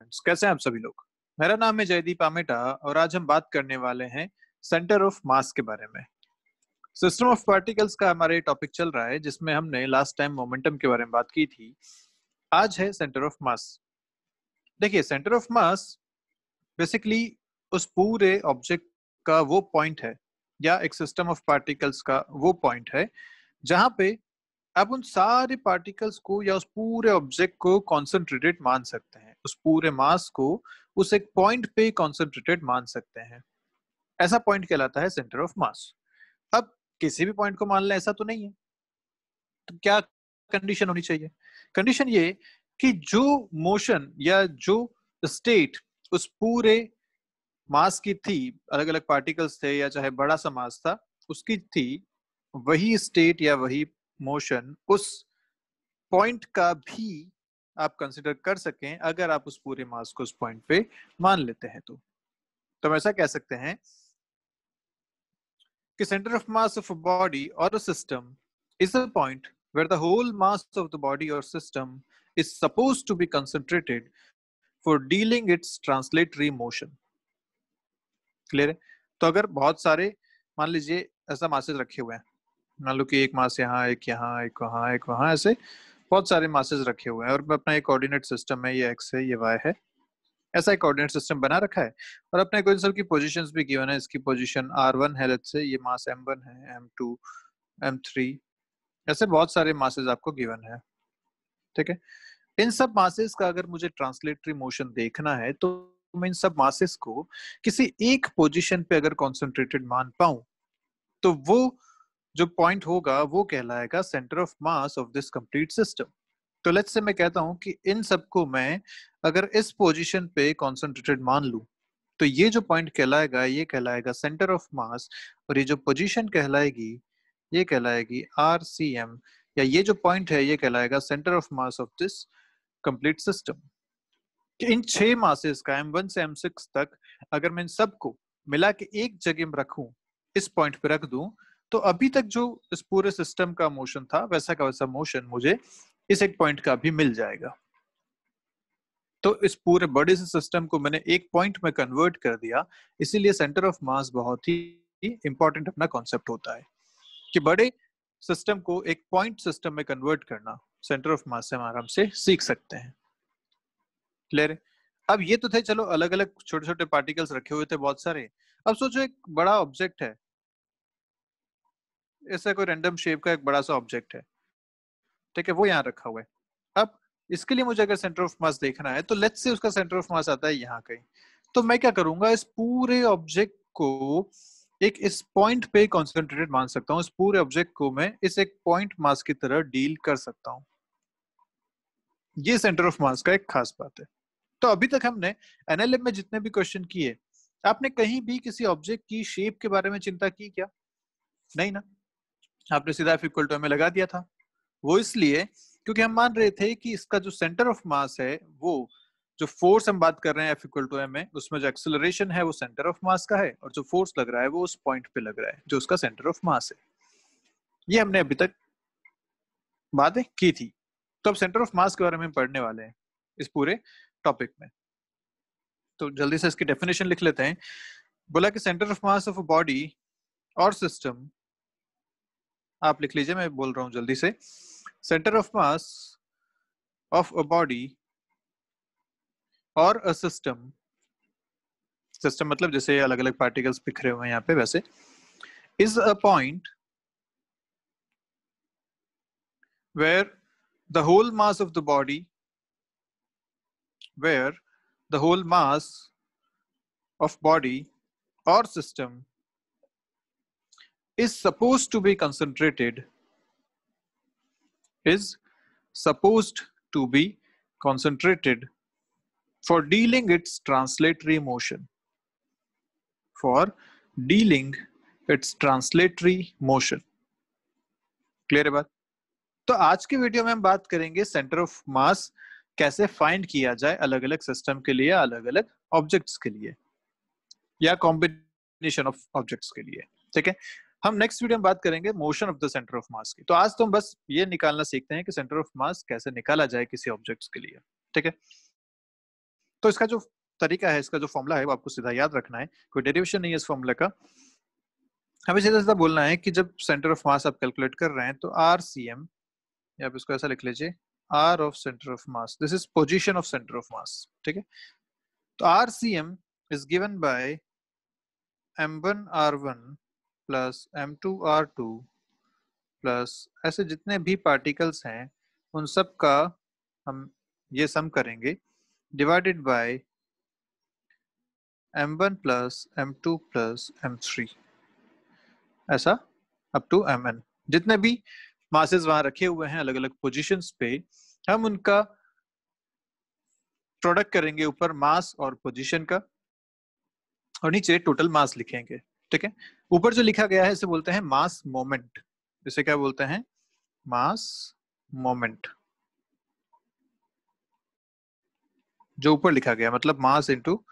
कैसे हैं आप सभी लोग। मेरा नाम है जयदीप आमेटा और आज हम बात करने वाले हैं सेंटर ऑफ मास के बारे में। सिस्टम ऑफ पार्टिकल्स का हमारा टॉपिक चल रहा है जिसमें हमने लास्ट टाइम मोमेंटम के बारे में बात की थी। आज है सेंटर ऑफ मास। देखिए, सेंटर ऑफ मास बेसिकली उस पूरे ऑब्जेक्ट का वो पॉइंट है या एक सिस्टम ऑफ पार्टिकल्स का वो पॉइंट है जहां पे आप उन सारे पार्टिकल्स को या उस पूरे ऑब्जेक्ट को कॉन्सेंट्रेटेड मान सकते हैं, उस पूरे मास को उस एक पॉइंट पे कॉन्सेंट्रेटेड मान सकते हैं। ऐसा पॉइंट कहलाता है सेंटर ऑफ मास। अब किसी भी पॉइंट को मान लें ऐसा तो नहीं है, तो क्या कंडीशन होनी चाहिए? कंडीशन ये कि जो मोशन या जो स्टेट उस पूरे मास की थी, अलग अलग पार्टिकल्स थे या चाहे बड़ा सा मास था उसकी थी, वही स्टेट या वही मोशन उस पॉइंट का भी आप कंसिडर कर सकें अगर आप उस पूरे मास को उस पॉइंट पे मान लेते हैं। तो हम ऐसा कह सकते हैं कि centre of mass of a body और a system is a point where the whole mass of the body or system is supposed to be concentrated for dealing its translatory motion। Clear है? तो अगर बहुत सारे, मान लीजिए ऐसा masses रखे हुए हैं, मान लो कि एक मास यहाँ, एक यहाँ, एक वहाँ, एक वहाँ, ऐसे बहुत सारे मासेस रखे हुए हैं और अपना एक कोऑर्डिनेट सिस्टम है, ये एक्स है, ये वाई है, ऐसा एक कोऑर्डिनेट सिस्टम बना रखा है और अपने कोऑर्डिनेट की पोजीशंस भी गिवन है। इसकी पोजीशन r1 है, लेट्स से ये मास m1 है, m2, m3, ऐसे बहुत सारे मासेस आपको गिवन है। ठीक है, इन सब मासेस का अगर मुझे ट्रांसलेटरी मोशन देखना है तो मैं इन सब मासेस को किसी एक पोजीशन पे अगर कॉन्सेंट्रेटेड मान पाऊं तो वो जो पॉइंट होगा वो कहलाएगा centre of mass of this complete system. तो लेट्स से मैं कहता हूं कि इन सबको मैं अगर इस पोजीशन पे कॉन्सेंट्रेटेड मान लूं तो ये जो पॉइंट कहलाएगा ये कहलाएगा सेंटर ऑफ मास, और ये जो पोजीशन कहलाएगी ये कहलाएगी RCM, या ये जो पॉइंट है ये कहलाएगा centre of mass of this complete system. In 6 masses का M1 से M6 तक अगर मैं इन सबको मिला के एक जगह में रखूं, इस पॉइंट पे रख दूं, तो अभी तक जो इस पूरे सिस्टम का मोशन था वैसा का वैसा मोशन मुझे इस एक पॉइंट का भी मिल जाएगा। तो इस पूरे बड़े से सिस्टम को मैंने एक पॉइंट में कन्वर्ट कर दिया, इसीलिए सेंटर ऑफ मास बहुत ही इंपॉर्टेंट अपना कॉन्सेप्ट होता है कि बड़े सिस्टम को एक पॉइंट सिस्टम में कन्वर्ट करना सेंटर ऑफ मास से हम आराम से सीख सकते हैं। क्लियर है? अब ये तो थे चलो अलग अलग छोटे छोटे पार्टिकल्स रखे हुए थे बहुत सारे। अब सोचो एक बड़ा ऑब्जेक्ट है, ऐसा कोई रैंडम शेप का एक बड़ा सा ऑब्जेक्ट है, ठीक है, वो यहाँ रखा हुआ है। अब इसके लिए मुझे अगर सेंटर ऑफ मास देखना है तो लेट्स से उसका सेंटर ऑफ मास आता है यहाँ कहीं, तो मैं क्या करूंगा, इस पूरे ऑब्जेक्ट को एक इस पॉइंट पे कॉन्सेंट्रेटेड मान सकता हूँ, इस पूरे ऑब्जेक्ट को मैं इस एक पॉइंट मास की तरह डील कर सकता हूँ। ये सेंटर ऑफ मास का एक खास बात है। तो अभी तक हमने एनएलएम में जितने भी क्वेश्चन किए, आपने कहीं भी किसी ऑब्जेक्ट की शेप के बारे में चिंता की क्या? नहीं ना, आपने सीधा एफ इक्वल टू में लगा दिया था। वो इसलिए क्योंकि हम मान रहे थे कि इसका जो सेंटर ऑफ मास है, वो जो फोर्स हम बात कर रहे हैं एफ इक्वल टू एम में, उसमें जो एक्सेलरेशन है वो सेंटर ऑफ मास का है और जो फोर्स लग रहा है वो उस पॉइंट पे लग रहा है जो उसका सेंटर ऑफ मास है। ये हमने अभी तक बातें की थी। तो अब सेंटर ऑफ मास के बारे में पढ़ने वाले हैं इस पूरे टॉपिक में। तो जल्दी से इसकी डेफिनेशन लिख लेते हैं। बोला कि centre of mass of a body और सिस्टम, आप लिख लीजिए, मैं बोल रहा हूं जल्दी से। Centre of mass of a body और अ सिस्टम, सिस्टम मतलब जैसे अलग अलग पार्टिकल्स बिखरे हुए हैं यहाँ पे, वैसे is a point where the whole mass of the body, where the whole mass of body or system is supposed to be concentrated, is supposed to be concentrated for dealing its translatory motion, for dealing its translatory motion। Clear है बात? तो आज के video में हम बात करेंगे centre of मास कैसे फाइंड किया जाए अलग अलग सिस्टम के लिए, अलग अलग ऑब्जेक्ट्स के लिए या कॉम्बिनेशन ऑफ ऑब्जेक्ट्स के लिए। ठीक है, हम नेक्स्ट वीडियो में बात करेंगे motion of the centre of mass की। तो आज तो हम बस ये निकालना सीखते हैं कि सेंटर ऑफ मास कैसे निकाला जाए किसी ऑब्जेक्ट्स के लिए। ठीक है, तो इसका जो तरीका है, इसका जो फॉर्मूला है वो आपको सीधा याद रखना है, कोई डेरिवेशन नहीं है इस फॉर्मूला का। हमें सीधा सीधा बोलना है कि जब सेंटर ऑफ मास आप कैलकुलेट कर रहे हैं तो आर सी एम, या आप इसको ऐसा लिख लीजिए, R of centre of mass, this is position of centre of mass, ठीक है। तो R C M is given by m1r1 plus m2r2 plus ऐसे जितने भी पार्टिकल्स हैं उन सब का हम ये सम करेंगे, divided by m1 plus m2 plus m3, ऐसा अप टू mn। जितने भी मासेस वहां रखे हुए हैं अलग अलग पोजीशंस पे, हम उनका प्रोडक्ट करेंगे ऊपर मास और पोजीशन का, और नीचे टोटल मास लिखेंगे, ठीक है। ऊपर जो लिखा गया है इसे बोलते हैं मास मोमेंट, इसे क्या बोलते हैं, मास मोमेंट। जो ऊपर लिखा गया मतलब मास इनटू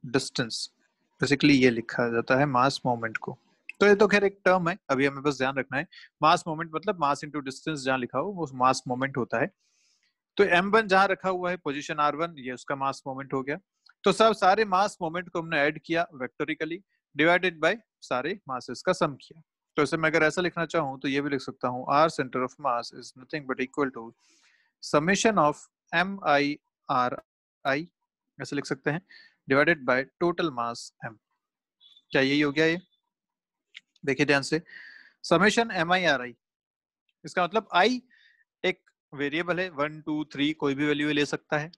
डिस्टेंस, बेसिकली ये लिखा जाता है मास मोमेंट को। तो ये तो खैर एक टर्म है, अभी हमें बस ध्यान रखना है मास मोमेंट मतलब मास इनटू डिस्टेंस, जहां लिखा हो वो मास मोमेंट होता है। तो m1 जहां रखा हुआ है पोजीशन r1, ये उसका मास मोमेंट हो गया। तो सब सारे मास मोमेंट को हमने ऐड किया वेक्टोरिकली, डिवाइडेड बाय सारे मासेस का सम किया। तो इसे मैं अगर ऐसा लिखना चाहूँ तो ये भी लिख सकता हूँ, r centre of mass is nothing but equal to summation of m i r i, ऐसे लिख सकते हैं, divided by total mass m। क्या यही हो गया ये? देखिए ध्यान से, summation M I R I, इसका मतलब आई एक वेरिएबल है, 1 2 3 कोई भी वैल्यू ले सकता है।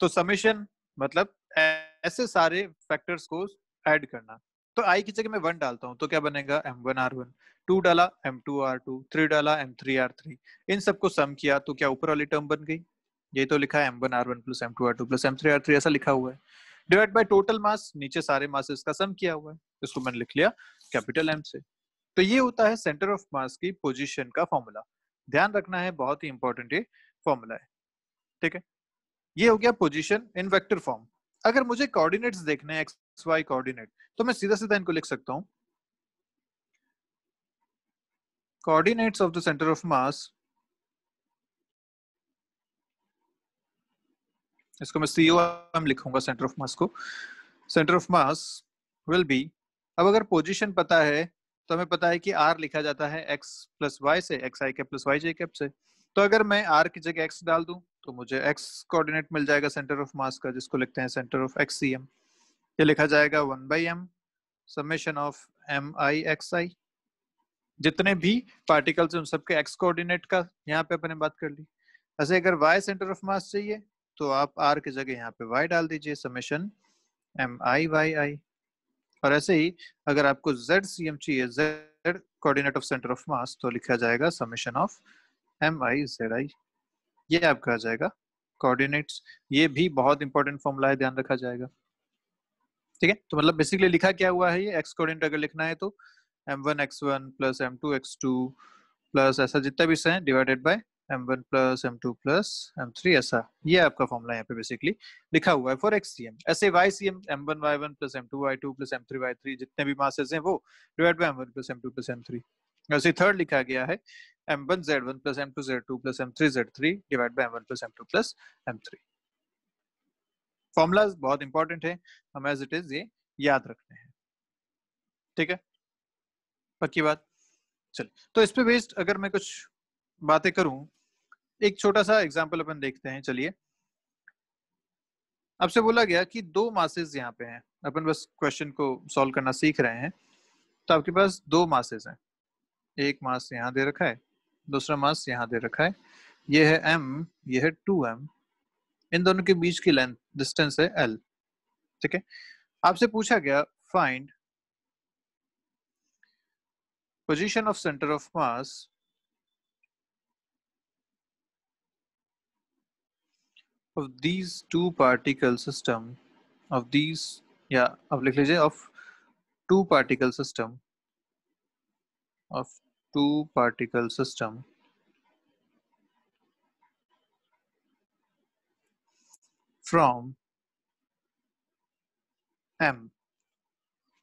तो समेशन मतलब ऐसे सारे फैक्टर्स को ऐड करना। तो आई की जगह मैं 1 डालता हूं तो क्या बनेगा, m1r1, 2 डाला m2r2, 3 डाला m3r3, इन सबको सम किया तो क्या ऊपर वाली टर्म बन गई, ये तो लिखा है m1r1 plus m2r2 plus m3r3 ऐसा लिखा हुआ है, डिवाइड बाय टोटल मास, नीचे सारे मासेस का सम किया हुआ है, इसको मैंने लिख लिया कैपिटल एम से। तो ये होता है सेंटर ऑफ मास की पोजीशन का फॉर्मूला। ध्यान रखना है, बहुत ही इंपॉर्टेंट ये फॉर्मूला है, ठीक है। ये हो गया पोजीशन इन वेक्टर फॉर्म। अगर मुझे कोऑर्डिनेट्स देखने हैं, एक्स वाई कोऑर्डिनेट, तो मैं सीधा सीधा इनको लिख सकता हूं, coordinates of the centre of मास, इसको मैं COM लिखूंगा सेंटर ऑफ मास को, centre of mass will be, अब अगर पोजीशन पता है तो हमें पता है कि r लिखा जाता है x प्लस वाई से, एक्स आई कैप प्लस वाई जे कैप से। तो अगर मैं r की जगह x डाल दूं तो मुझे x कोऑर्डिनेट मिल जाएगा सेंटर ऑफ मास का, जिसको लिखते हैं सेंटर ऑफ XCM। ये लिखा जाएगा 1/m समेशन ऑफ MIXI, जितने भी पार्टिकल्स उन सबके x कोऑर्डिनेट का यहाँ पे अपने बात कर ली। ऐसे अगर y सेंटर ऑफ मास चाहिए तो आप r की जगह यहाँ पे y डाल दीजिए, समेशन MIYI। और ऐसे ही अगर आपको ZCM चाहिए, Z coordinate of centre of मास, तो लिखा जाएगा समेशन ऑफ MIZI। ये आपका आ जाएगा कोऑर्डिनेट्स। ये भी बहुत इंपॉर्टेंट फॉर्मूला है, ध्यान रखा जाएगा, ठीक है। तो मतलब बेसिकली लिखा क्या हुआ है, ये एक्स कोऑर्डिनेट अगर लिखना है तो m1x1 प्लस m2x2 प्लस ऐसा जितना भी है divided by m1 plus m2 plus m3, ऐसा ये आपका फॉर्मूला यहाँ पे बेसिकली लिखा हुआ है फॉर XCM। ऐसे YCM m1y1 plus m2y2 plus m3y3 जितने भी मासेस हैं वो divide by m1 plus m2 plus m3। ऐसे थर्ड लिखा गया है m1z1 plus m2z2 plus m3z3 divide by m1 plus m2 plus m3। Formulas बहुत इंपॉर्टेंट है, हम एज इट इज ये याद रखने हैं, ठीक है, पक्की बात। चलिए, तो इस पे बेस्ड अगर मैं कुछ बातें करूं, एक छोटा सा एग्जांपल अपन देखते हैं। चलिए, आपसे बोला गया कि दो मासेस यहाँ पे हैं, अपन बस क्वेश्चन को सॉल्व करना सीख रहे हैं। तो आपके पास दो मासेस हैं, एक मास यहाँ दे रखा है, दूसरा मास यहाँ दे रखा है। ये है m, ये है 2m, इन दोनों के बीच की लेंथ डिस्टेंस है l, ठीक है। आपसे पूछा गया find position of centre of mass of these two particle system, of these, या अब लिख लीजिए, of two particle system, of two particle system from m।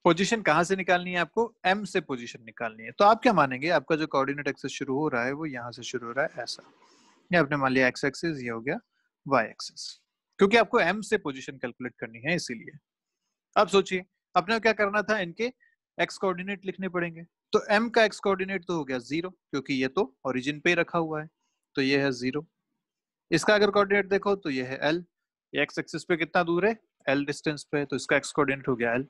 Position कहां से निकालनी है आपको, m से पोजीशन निकालनी है। तो आप क्या मानेंगे, आपका जो कोऑर्डिनेट एक्सिस शुरू हो रहा है वो यहां से शुरू हो रहा है, ऐसा। ये आपने मान लिया x एक्सिस, ये हो गया y एक्सिस, क्योंकि आपको m से पोजीशन कैलकुलेट करनी है इसीलिए। अब सोचिए अपने को क्या करना था, इनके x कोऑर्डिनेट लिखने पड़ेंगे। तो m का x कोऑर्डिनेट तो हो गया 0, क्योंकि ये तो ओरिजिन पे ही रखा हुआ है, तो ये है 0। इसका अगर कोऑर्डिनेट देखो तो ये है l, ये x एक्सिस पे कितना दूर है, l डिस्टेंस पे, तो इसका x कोऑर्डिनेट हो गया l।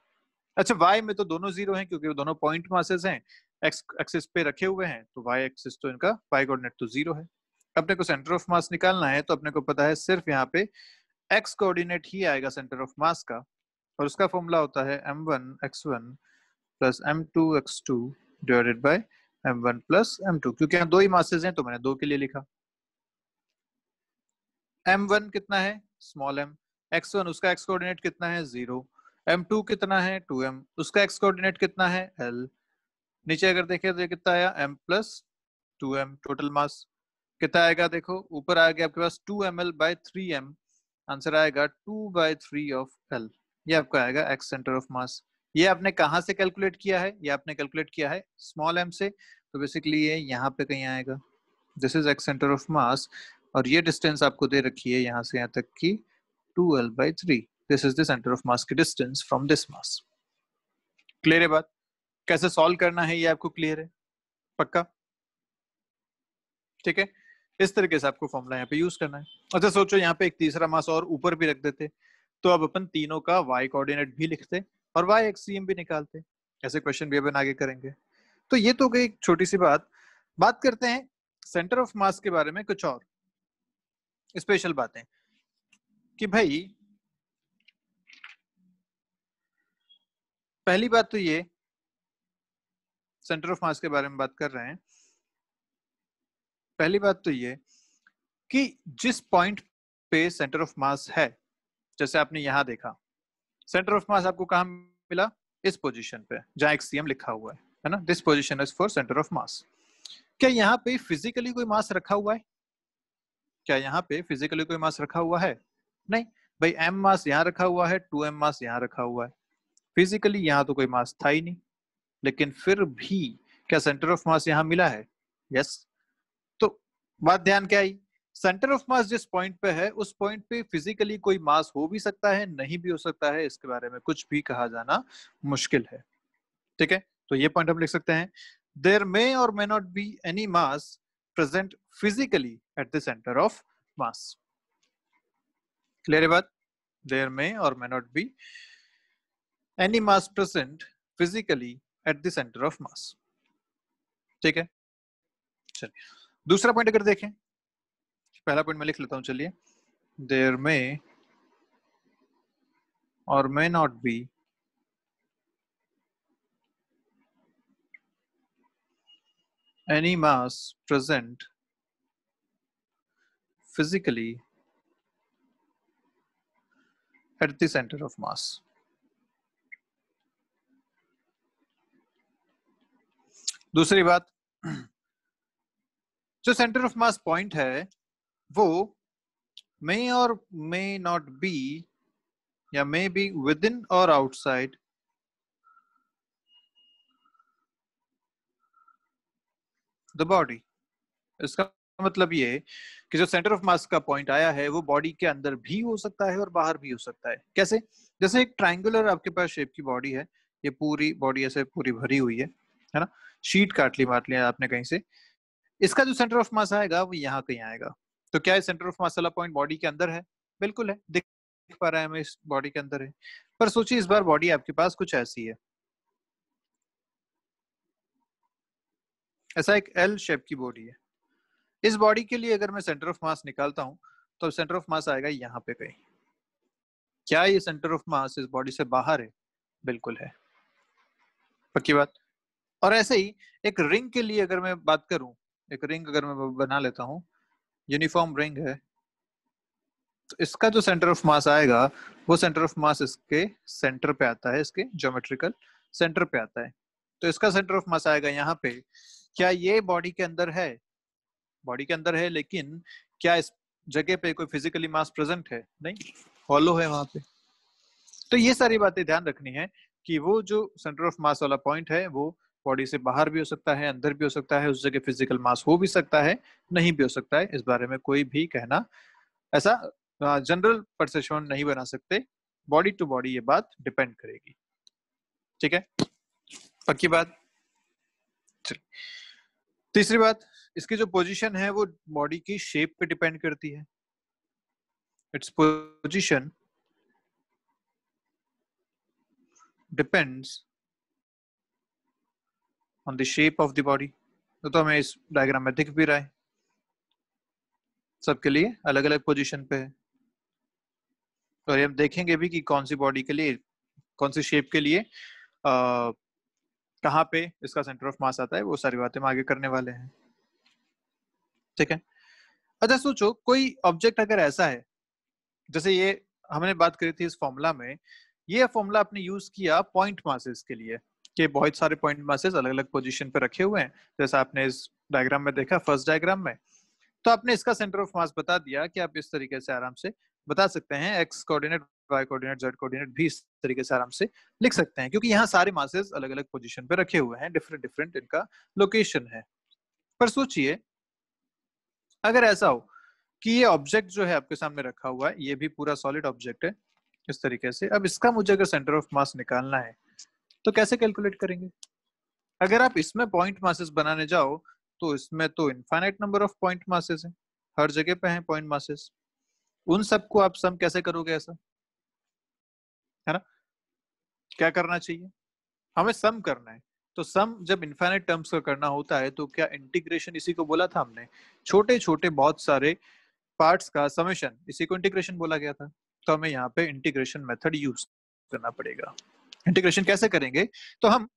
अच्छा y में तो दोनों 0 हैं क्योंकि वो दोनों पॉइंट मासेस हैं, x एक्सिस पे रखे हुए हैं, तो y एक्सिस तो इनका y कोऑर्डिनेट तो 0 है। अपने को सेंटर ऑफ मास निकालना है, तो अपने को पता है सिर्फ यहाँ पे x कोऑर्डिनेट ही आएगा सेंटर ऑफ मास का, और उसका फॉर्मूला होता है m1 x1 plus m2 x2 divided by m1 plus m2, क्योंकि यहाँ दो ही मासेस हैं तो मैंने दो के लिए लिखा। m1 कितना है, स्मॉल m, x1 उसका x कोऑर्डिनेट कितना है 0, m2 कितना है 2m, उसका x कोऑर्डिनेट कितना है l। नीचे अगर देखें तो ये कितना आया m plus 2m, total mass कितना आएगा, देखो ऊपर आ गया आपके पास 2ml बाय 3m, आंसर आएगा 2/3 ऑफ l। ये आपका आएगा x सेंटर ऑफ मास। ये आपने कहाँ से कैलकुलेट किया है, ये आपने कैलकुलेट किया है स्मॉल m से, तो बेसिकली ये यहाँ पे कहीं आएगा। This is x centre of मास, और ये डिस्टेंस आपको दे रखी है यहाँ से यहाँ तक की 2l/3। This is the centre of mass की distance from this mass. Clear है बात? कैसे सॉल्व करना है ये आपको क्लियर है पक्का? ठीक है, इस तरीके से आपको फॉर्मूला यहाँ पे यूज करना है। अच्छा सोचो यहाँ पे एक तीसरा मास और ऊपर भी रख देते, तो अब अपन तीनों का y कोऑर्डिनेट भी लिखते और y एक्सियम भी निकालते। ऐसे क्वेश्चन भी अपन आगे करेंगे। तो ये तो गई एक छोटी सी बात करते हैं सेंटर ऑफ मास के बारे में कुछ और स्पेशल बातें, कि भाई पहली बात तो ये सेंटर ऑफ मास के बारे में बात कर रहे हैं। पहली बात तो ये कि जिस पॉइंट पे सेंटर ऑफ मास है, जैसे आपने यहां देखा सेंटर ऑफ मास आपको कहां मिला, इस पोजीशन पे जहां एक्सियम लिखा हुआ है ना, this position is for centre of मास। क्या यहाँ पे फिजिकली कोई मास रखा हुआ है? क्या यहाँ पे फिजिकली कोई मास रखा हुआ है? नहीं भाई, m मास यहाँ रखा हुआ है, 2m मास यहाँ रखा हुआ है, फिजिकली यहाँ तो कोई मास था ही नहीं। लेकिन फिर भी क्या सेंटर ऑफ मास यहाँ मिला है? यस। तो बात ध्यान क्या आई, सेंटर ऑफ मास जिस पॉइंट पे है उस पॉइंट पे फिजिकली कोई मास हो भी सकता है, नहीं भी हो सकता है, इसके बारे में कुछ भी कहा जाना मुश्किल है। ठीक है, तो ये पॉइंट हम लिख सकते हैं, देयर मे और may not be any mass present physically at the centre of mass. Clear है बात? देयर मे और may not be any mass present physically at the centre of mass. ठीक है, चलिए दूसरा पॉइंट अगर देखें, पहला पॉइंट मैं लिख लेता हूं, चलिए, देयर मे और may not be any mass present physically at the center of mass। दूसरी बात, जो सेंटर ऑफ मास पॉइंट है वो मे और मे नॉट बी या मे बी विद इन और आउटसाइड द बॉडी। इसका मतलब ये कि जो सेंटर ऑफ मास का पॉइंट आया है वो बॉडी के अंदर भी हो सकता है और बाहर भी हो सकता है। कैसे? जैसे एक ट्रायंगुलर आपके पास शेप की बॉडी है, ये पूरी बॉडी ऐसे पूरी भरी हुई है ना, शीट काट ली मार लिया आपने कहीं से, इसका जो सेंटर ऑफ मास आएगा वो यहाँ कहीं आएगा। तो क्या सेंटर ऑफ मास वाला पॉइंट बॉडी के अंदर है? बिल्कुल है, दिख पा रहा है हमें, इस बॉडी के अंदर है। पर सोचिए इस बार बॉडी आपके पास कुछ ऐसी है, ऐसा एक एल शेप की बॉडी है। इस बॉडी के लिए अगर मैं सेंटर ऑफ मास निकालता हूं तो सेंटर ऑफ मास आएगा यहाँ पे कहीं। क्या ये सेंटर ऑफ मास इस बॉडी से बाहर है? बिल्कुल है, पक्की बात। और ऐसे ही एक रिंग के लिए अगर मैं बात करूं, एक रिंग अगर मैं बना लेता हूं, यूनिफॉर्म रिंग है, तो इसका जो सेंटर ऑफ मास आएगा वो सेंटर ऑफ मास इसके सेंटर पे आता है, इसके ज्योमेट्रिकल सेंटर पे आता है। तो इसका सेंटर ऑफ मास आएगा यहाँ पे। क्या ये बॉडी के अंदर है? बॉडी के अंदर है, लेकिन क्या इस जगह पे कोई फिजिकली मास प्रेजेंट है? नहीं, हॉलो है वहां पे। तो ये सारी बातें ध्यान रखनी है कि वो जो सेंटर ऑफ मास वाला पॉइंट है वो बॉडी से बाहर भी हो सकता है, अंदर भी हो सकता है, उस जगह फिजिकल मास हो भी सकता है, नहीं भी हो सकता है, इस बारे में कोई भी कहना ऐसा जनरल परसेप्शन नहीं बना सकते, बॉडी टू बॉडी ये बात डिपेंड करेगी। ठीक है, पक्की बात। तीसरी बात, इसकी जो पोजीशन है वो बॉडी की शेप पे डिपेंड करती है। Its position depends on the shape of the body. तो हमें इस डायग्राम में दिख भी रहा है, सबके लिए अलग अलग पोजीशन पे है। और हम देखेंगे भी कि कौन सी बॉडी के लिए, कौन सी शेप के लिए कहाँ पे इसका सेंटर ऑफ मास आता है, वो सारी बातें हम आगे करने वाले हैं। ठीक है, अच्छा सोचो कोई ऑब्जेक्ट अगर ऐसा है, जैसे ये हमने बात करी थी इस फॉर्मूला में, ये फॉर्मूला आपने यूज किया पॉइंट मासेस के लिए कि बहुत सारे पॉइंट मासेस अलग अलग पोजीशन पे रखे हुए हैं, जैसा आपने इस डायग्राम में देखा, फर्स्ट डायग्राम में। तो आपने इसका सेंटर ऑफ मास बता दिया कि आप इस तरीके से आराम से बता सकते हैं, X coordinate, Y coordinate, Z coordinate भी इस तरीके से आराम से लिख सकते हैं, क्योंकि यहाँ सारे मासेस अलग अलग पोजीशन पे रखे हुए हैं, डिफरेंट डिफरेंट इनका लोकेशन है। पर सोचिए अगर ऐसा हो कि ये ऑब्जेक्ट जो है आपके सामने रखा हुआ है, ये भी पूरा सॉलिड ऑब्जेक्ट है इस तरीके से, अब इसका मुझे अगर सेंटर ऑफ मास निकालना है तो कैसे कैलकुलेट करेंगे? अगर आप इसमें पॉइंट मासेस बनाने जाओ तो इसमें तो infinite number of point masses हैं, हर जगह पे हैं पॉइंट मासेस, उन सबको आप सम कैसे करोगे? ऐसा है ना, क्या करना चाहिए? हमें सम करना है। तो सम जब इनफाइनाइट टर्म्स का करना होता है तो क्या इंटीग्रेशन, इसी को बोला था हमने, छोटे छोटे बहुत सारे पार्ट्स का समेशन, इसी को इंटीग्रेशन बोला गया था। तो हमें यहाँ पे इंटीग्रेशन मेथड यूज करना पड़ेगा। इंटीग्रेशन कैसे करेंगे? तो हम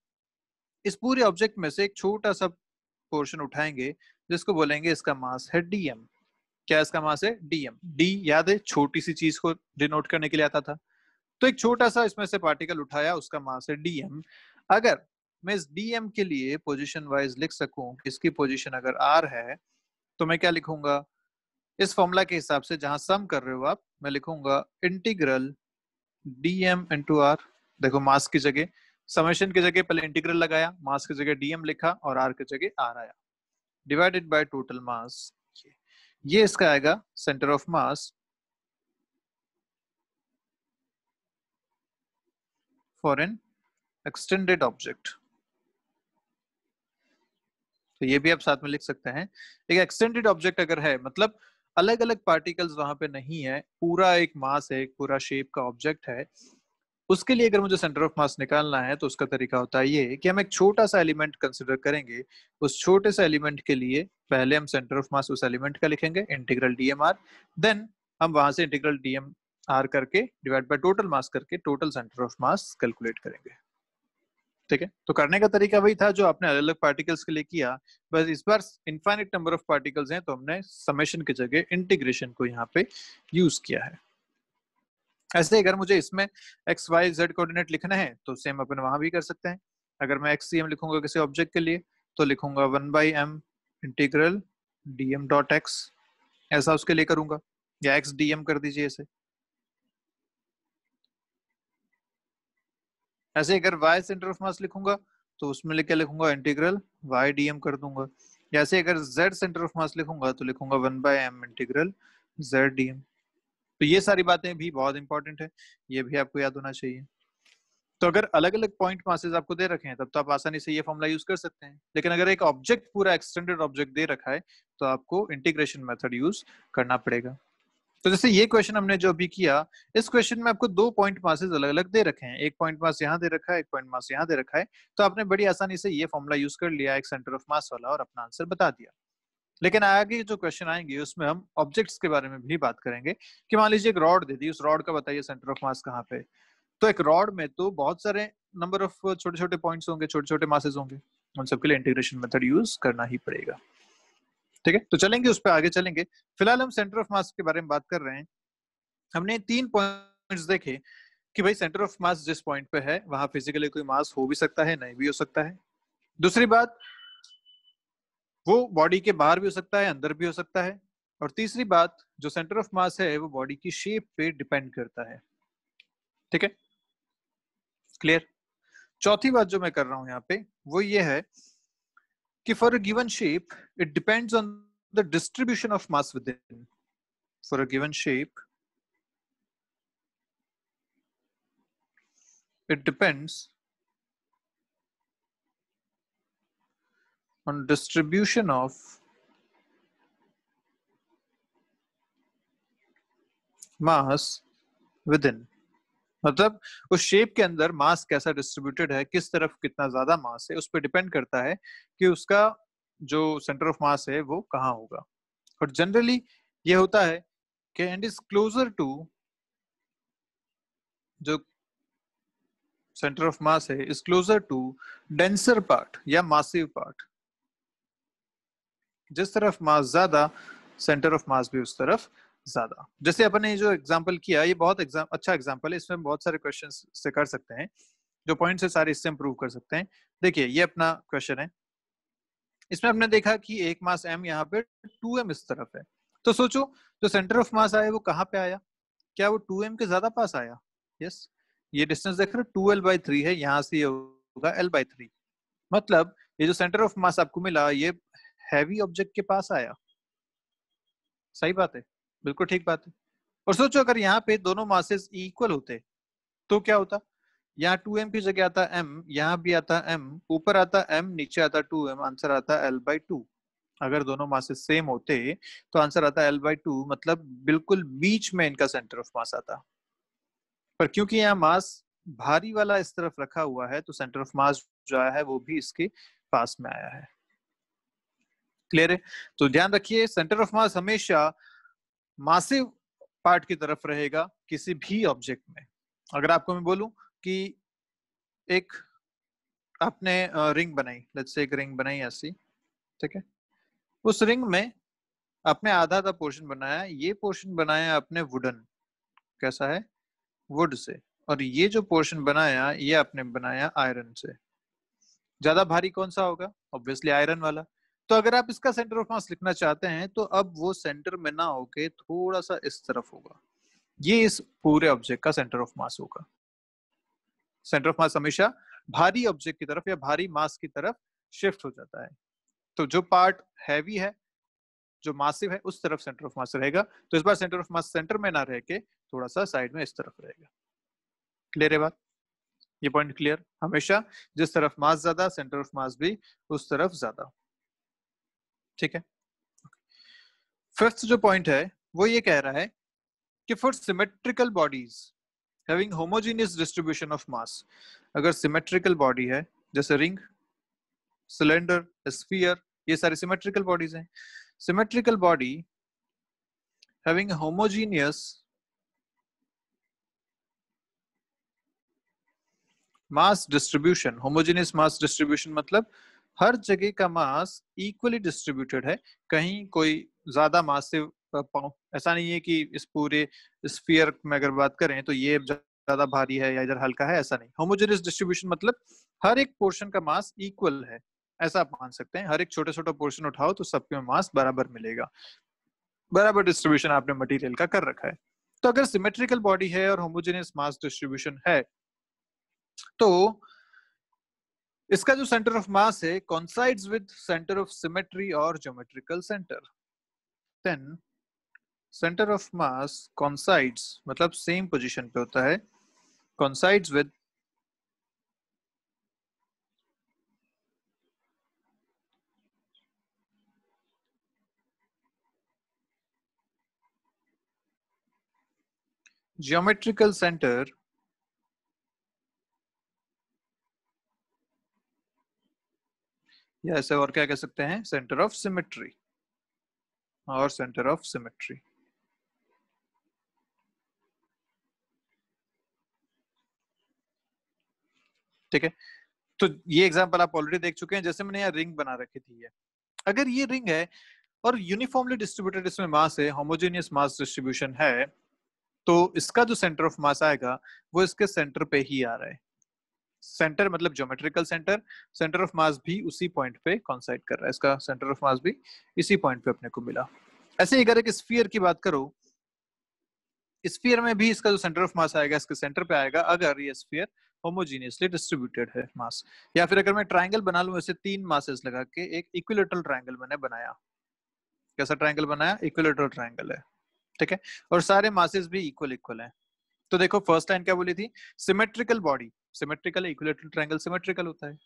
इस पूरे ऑब्जेक्ट में से एक छोटा सा पोर्शन उठाएंगे जिसको बोलेंगे इसका मास है डीएम। क्या इसका मास है? डीएम। डी याद है, छोटी सी चीज को डिनोट करने के लिए आता था। तो एक छोटा सा इसमें से पार्टिकल उठाया, उसका मास है डीएम। अगर मैं इस डीएम के लिए पोजीशन वाइज लिख सकूं, इसकी पोजीशन अगर आर है, तो मैं क्या लिखूंगा इस फॉर्मूला के हिसाब से, जहां सम कर रहे हो आप, मैं लिखूंगा इंटीग्रल डीएम इंटू आर। देखो मास की जगह, समेशन की जगह पहले इंटीग्रल लगाया, मास की जगह डीएम लिखा और आर की जगह आर आया, डिवाइडेड बाय टोटल मास। ये इसका आएगा centre of mass for an extended object. तो ये भी आप साथ में लिख सकते हैं। एक एक्सटेंडेड ऑब्जेक्ट अगर है, मतलब अलग अलग पार्टिकल्स वहां पे नहीं है, पूरा एक मास है, एक पूरा शेप का ऑब्जेक्ट है, उसके लिए अगर मुझे सेंटर ऑफ मास निकालना है तो उसका तरीका होता है ये कि हम एक छोटा सा एलिमेंट कंसिडर करेंगे। उस छोटे से एलिमेंट के लिए पहले हम सेंटर ऑफ मास उस एलिमेंट का लिखेंगे, इंटीग्रल डीएम आर, देन हम वहां से इंटीग्रल डीएम आर करके डिवाइड बाय टोटल मास करके total centre of mass calculate करेंगे। ठीक है, तो करने का तरीका वही था जो आपने अलग अलग पार्टिकल्स के लिए किया, बस इस बार इनफाइनाइट नंबर ऑफ पार्टिकल्स हैं तो हमने समेशन की जगह इंटीग्रेशन को यहाँ पे यूज किया है। ऐसे अगर मुझे इसमें एक्स वाई जेड कोऑर्डिनेट लिखना है तो सेम अपन वहां भी कर सकते हैं। अगर मैं एक्स सी एम लिखूंगा किसी ऑब्जेक्ट के लिए तो लिखूंगा 1/m integral dm dot x, ऐसा उसके लिए करूंगा, या एक्स dm कर दीजिए इसे। ऐसे अगर y सेंटर ऑफ मास लिखूंगा तो उसमें लिख के लिखूंगा इंटीग्रल y dm कर दूंगा। जैसे अगर z सेंटर ऑफ मास लिखूंगा तो लिखूंगा 1/m इंटीग्रल z dm। तो ये सारी बातें भी बहुत इंपॉर्टेंट है, ये भी आपको याद होना चाहिए। तो अगर अलग अलग पॉइंट मासेस आपको दे रखे हैं तब तो आप आसानी से ये फॉर्मूला यूज कर सकते हैं, लेकिन अगर एक ऑब्जेक्ट पूरा एक्सटेंडेड ऑब्जेक्ट दे रखा है तो आपको इंटीग्रेशन मेथड यूज करना पड़ेगा। तो जैसे ये क्वेश्चन हमने जो अभी किया, इस क्वेश्चन में आपको दो पॉइंट मासेस अलग अलग दे रखे हैं, एक पॉइंट मास यहाँ दे रखा है, एक पॉइंट मास यहाँ दे रखा है, तो आपने बड़ी आसानी से ये फॉर्मूला यूज कर लिया एक सेंटर ऑफ मास वाला और अपना आंसर बता दिया। लेकिन आगे जो क्वेश्चन आएंगे उसमें हम ऑब्जेक्ट्स के बारे में भी बात करेंगे कि मान लीजिए एक रॉड दे दी, उस रॉड का बताइए सेंटर ऑफ मास कहाँ पे। तो एक रॉड में तो बहुत सारे नंबर ऑफ छोटे छोटे पॉइंट्स होंगे, छोटे छोटे मासेस होंगे, उन सबके लिए इंटीग्रेशन मेथड यूज करना ही पड़ेगा। ठीक है, तो चलेंगे उस पर आगे चलेंगे। फिलहाल हम सेंटर ऑफ मास के बारे में बात कर रहे हैं। हमने 3 पॉइंट्स देखे कि भाई सेंटर ऑफ मास जिस पॉइंट पे है वहां फिजिकली कोई मास हो भी सकता है, नहीं भी हो सकता है। दूसरी बात, वो बॉडी के बाहर भी हो सकता है, अंदर भी हो सकता है। और तीसरी बात, जो सेंटर ऑफ मास है वो बॉडी की शेप पे डिपेंड करता है। ठीक है, क्लियर? चौथी बात जो मैं कर रहा हूं यहाँ पे वो ये है कि for a given shape it depends on the distribution of mass with in. For a given shape it depends on distribution of mass within. मतलब उस शेप के अंदर मास कैसा डिस्ट्रीब्यूटेड है, किस तरफ कितना ज्यादा मास है, उस पर डिपेंड करता है कि उसका जो सेंटर ऑफ मास है वो कहाँ होगा. और जनरली ये होता है कि एंड इज क्लोजर टू जो सेंटर ऑफ मास है is closer to denser part या मासिव पार्ट. जिस तरफ मास ज्यादा, सेंटर ऑफ मास भी उस तरफ ज्यादा. जैसे अपन ने जो एग्जांपल किया, ये बहुत अच्छा एग्जांपल है. इसमें बहुत सारे क्वेश्चंस से कर सकते हैं, जो पॉइंट्स है सारे इससे इंप्रूव कर सकते हैं. देखिए ये अपना क्वेश्चन है. इसमें हमने देखा कि एक मास m यहाँ पे 2m इस तरफ है. तो सोचो जो सेंटर ऑफ मास आया वो कहाँ पे आया, क्या वो 2m के ज्यादा पास आया? यस. ये डिस्टेंस देख रहे हो 2l/3 है, यहाँ से ये होगा l/3. मतलब ये जो सेंटर ऑफ मास आपको मिला ये हैवी ऑब्जेक्ट के पास आया. सही बात है, बिल्कुल ठीक बात है. और सोचो अगर यहाँ पे दोनों मासेस इक्वल होते तो क्या होता. यहाँ 2m की जगह आता m, यहाँ भी आता m, ऊपर आता m, नीचे आता 2m, आंसर आता l/2. अगर दोनों मासेस सेम होते तो आंसर आता l/2, मतलब बिल्कुल बीच में इनका सेंटर ऑफ मास आता. पर क्योंकि यहाँ मास भारी वाला इस तरफ रखा हुआ है तो सेंटर ऑफ मास जो आया है वो भी इसके पास में आया है. क्लियर है? तो ध्यान रखिए सेंटर ऑफ मास हमेशा मासिव पार्ट की तरफ रहेगा किसी भी ऑब्जेक्ट में. अगर आपको मैं बोलूं कि एक आपने रिंग बनाई, लेट्स से एक रिंग बनाई ऐसी, ठीक है. उस रिंग में आपने आधा आधा पोर्शन बनाया. ये पोर्शन बनाया आपने वुडन, कैसा है, वुड से. और ये जो पोर्शन बनाया ये आपने बनाया आयरन से. ज्यादा भारी कौन सा होगा? ऑब्वियसली आयरन वाला. तो अगर आप इसका सेंटर ऑफ मास लिखना चाहते हैं तो अब वो सेंटर में ना होके थोड़ा सा इस तरफ होगा. ये इस पूरे ऑब्जेक्ट का सेंटर ऑफ मास होगा. सेंटर ऑफ मास हमेशा भारी ऑब्जेक्ट की तरफ या भारी मास की तरफ शिफ्ट हो जाता है. तो जो पार्ट हैवी है, जो मासिव है, उस तरफ सेंटर ऑफ मास रहेगा. तो इस बार सेंटर ऑफ मास सेंटर में ना रह के थोड़ा सा साइड में इस तरफ रहेगा. क्लियर है बात? ये पॉइंट क्लियर? हमेशा जिस तरफ मास ज्यादा, सेंटर ऑफ मास भी उस तरफ ज्यादा. ठीक है. फिफ्थ जो पॉइंट है वो ये कह रहा है कि for symmetrical bodies having homogeneous distribution of mass, अगर सिमेट्रिकल बॉडी है जैसे रिंग, सिलेंडर, स्फीयर, ये सारी सिमेट्रिकल बॉडीज हैं. Symmetrical body having homogeneous mass distribution. Homogeneous mass distribution मतलब हर जगह का मास इक्वली डिस्ट्रीब्यूटेड है. कहीं कोई ज्यादा मास से ऐसा नहीं है कि इस पूरे स्फीयर में अगर बात करें तो ये ज्यादा भारी है या इधर हल्का है, ऐसा नहीं. होमोजेनियस डिस्ट्रीब्यूशन मतलब हर एक पोर्शन का मास इक्वल है, ऐसा आप मान सकते हैं. हर एक छोटा छोटा पोर्शन उठाओ तो सबके मास बराबर मिलेगा. बराबर डिस्ट्रीब्यूशन आपने मटेरियल का कर रखा है. तो अगर सिमेट्रिकल बॉडी है और होमोजेनियस मास डिस्ट्रीब्यूशन है तो इसका जो सेंटर ऑफ मास है coincides with centre of symmetry और geometrical centre. Then centre of mass coincides मतलब सेम पोजीशन पे होता है, coincides विद ज्योमेट्रिकल सेंटर या ऐसे और क्या कह सकते हैं, सेंटर ऑफ सिमेट्री और सेंटर ऑफ सिमेट्री. ठीक है. तो ये एग्जांपल आप ऑलरेडी देख चुके हैं. जैसे मैंने यहाँ रिंग बना रखी थी, अगर ये रिंग है और यूनिफॉर्मली डिस्ट्रीब्यूटेड इसमें मास है, होमोजेनियस मास डिस्ट्रीब्यूशन है, तो इसका जो सेंटर ऑफ मास आएगा वो इसके सेंटर पे ही आ रहा है. सेंटर मतलब ज्योमेट्रिकल सेंटर, सेंटर ऑफ मास भी उसी पॉइंट पे कॉन्साइड कर रहा है. इसका सेंटर ऑफ मास भी इसी पॉइंट पे अपने को मिला. ऐसे ही अगर एक स्फीयर की बात करो, स्फीयर में भी इसका जो सेंटर ऑफ मास आएगा इसके सेंटर पे आएगा अगर ये स्फीयर होमोजीनियसली डिस्ट्रीब्यूटेड है मास. या फिर अगर मैं ट्राइंगल बना लूं ऐसे तीन मासेस लगा के, एक इक्विलेटरल ट्राइंगल मैंने बनाया. कैसा ट्राइंगल बनाया? इक्विलेटरल ट्राइंगल है. ठीक है. और सारे मासेस भी इक्वल इक्वल हैं. तो देखो फर्स्ट लाइन क्या बोली थी, सिमेट्रिकल बॉडी. सिमेट्रिकल है, इक्विलेटरल ट्रायंगल सिमेट्रिकल होता है।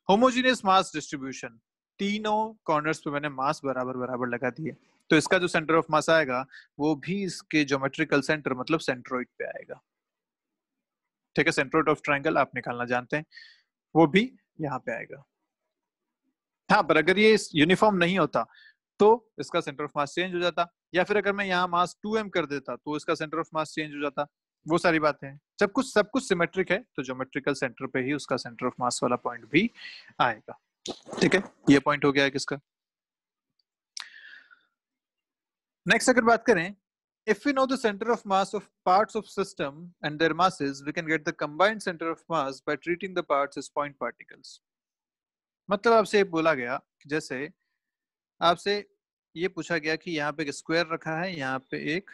होमोजेनियस मास डिस्ट्रीब्यूशन, तीनों कॉर्नर्स पे मैंने मास बराबर बराबर लगा दिए, तो इसका जो सेंटर ऑफ मास आएगा वो भी इसके ज्योमेट्रिकल सेंटर मतलब सेंट्रोइड पे आएगा। ठीक है, सेंट्रोइड ऑफ ट्रायंगल आप निकालना जानते हैं, वो भी यहाँ पे आएगा। हाँ, पर अगर ये यूनिफॉर्म नहीं होता तो इसका सेंटर ऑफ मास चेंज हो जाता, या फिर अगर मैं यहाँ मास 2m कर देता तो इसका सेंटर ऑफ मास चेंज हो जाता। वो सारी बातें हैं, सब कुछ सिमेट्रिक है, तो ज्योमेट्रिकल सेंटर पे ही उसका सेंटर ऑफ मास वाला पॉइंट भी आएगा। ठीक है, ये पॉइंट हो गया है किसका। नेक्स्ट अगर बात करें, if we know the center of mass of parts of system and their masses, we can get the combined center of mass by treating the parts as point particles. मतलब आपसे बोला गया, जैसे आपसे ये पूछा गया कि यहाँ पे एक स्क्वायर रखा है, यहाँ पे एक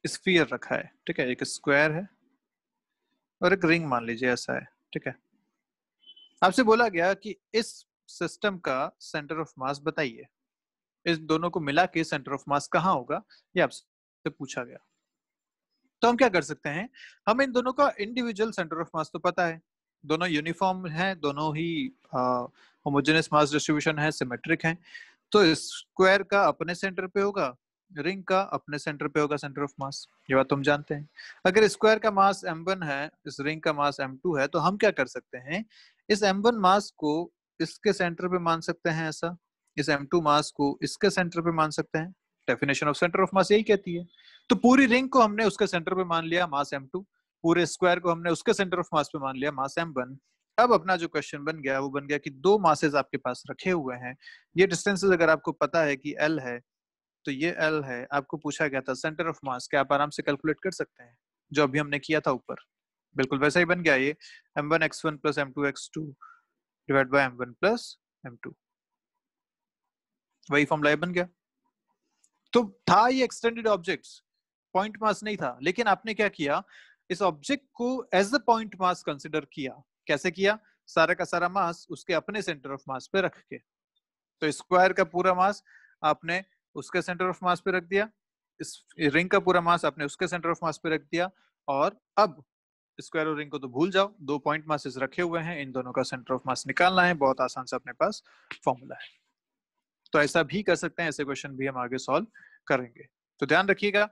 स्फीयर रखा है, ठीक है, एक स्क्वायर है और एक रिंग मान लीजिए ऐसा है। ठीक है, आपसे बोला गया कि इस सिस्टम का सेंटर ऑफ मास बताइए, इस दोनों को मिला के सेंटर ऑफ मास कहाँ होगा, ये आपसे पूछा गया। तो हम क्या कर सकते हैं, हम इन दोनों का इंडिविजुअल सेंटर ऑफ मास तो पता है, दोनों यूनिफॉर्म है, दोनों ही होमोजेनियस मास डिस्ट्रीब्यूशन है, सिमेट्रिक है, तो स्क्वायर का अपने सेंटर पे होगा, रिंग का अपने सेंटर पे होगा सेंटर ऑफ मास, ये बात हम जानते हैं। अगर स्क्वायर का मास m1 है, इस रिंग का मास m2 है, तो हम क्या कर सकते हैं, इस m1 मास को इसके सेंटर पे मान सकते हैं ऐसा, इस m2 मास को इसके सेंटर पे मान सकते हैं। डेफिनेशन ऑफ सेंटर ऑफ मास यही कहती है। तो पूरी रिंग को हमने उसके सेंटर पे मान लिया मास m2, पूरे स्क्वायर को हमने उसके सेंटर ऑफ मास पे मान लिया मास m1। अब अपना जो क्वेश्चन बन गया वो बन गया कि दो मासेस आपके पास रखे हुए हैं, ये डिस्टेंसेस अगर आपको पता है कि L है तो ये L है, आपको पूछा गया था सेंटर ऑफ मास, क्या आप आराम से कैलकुलेट कर सकते हैं, जो अभी हमने किया था ऊपर, बिल्कुल वैसा ही बन गया ये, m1 x1 plus m2 x2 divide by m1 plus m2, वही फॉर्मूला बन गया। तो था ये एक्सटेंडेड ऑब्जेक्ट्स, पॉइंट मास नहीं था, लेकिन आपने क्या किया, इस ऑब्जेक्ट को as a point mass consider किया। कैसे किया, सारा का सारा मास उसके अपने सेंटर ऑफ मास पे रख के, तो स्क्वायर का पूरा मास आपने उसके सेंटर ऑफ मास पे रख दिया, इस रिंग का पूरा मास आपने उसके सेंटर ऑफ मास पे रख दिया, और अब स्क्वायर और रिंग को तो भूल जाओ, दो पॉइंट मासेस रखे हुए हैं, इन दोनों का सेंटर ऑफ मास निकालना है, बहुत आसान से अपने पास फॉर्मूला है। तो ऐसा भी कर सकते हैं, ऐसे क्वेश्चन भी हम आगे सॉल्व करेंगे। तो ध्यान रखिएगा,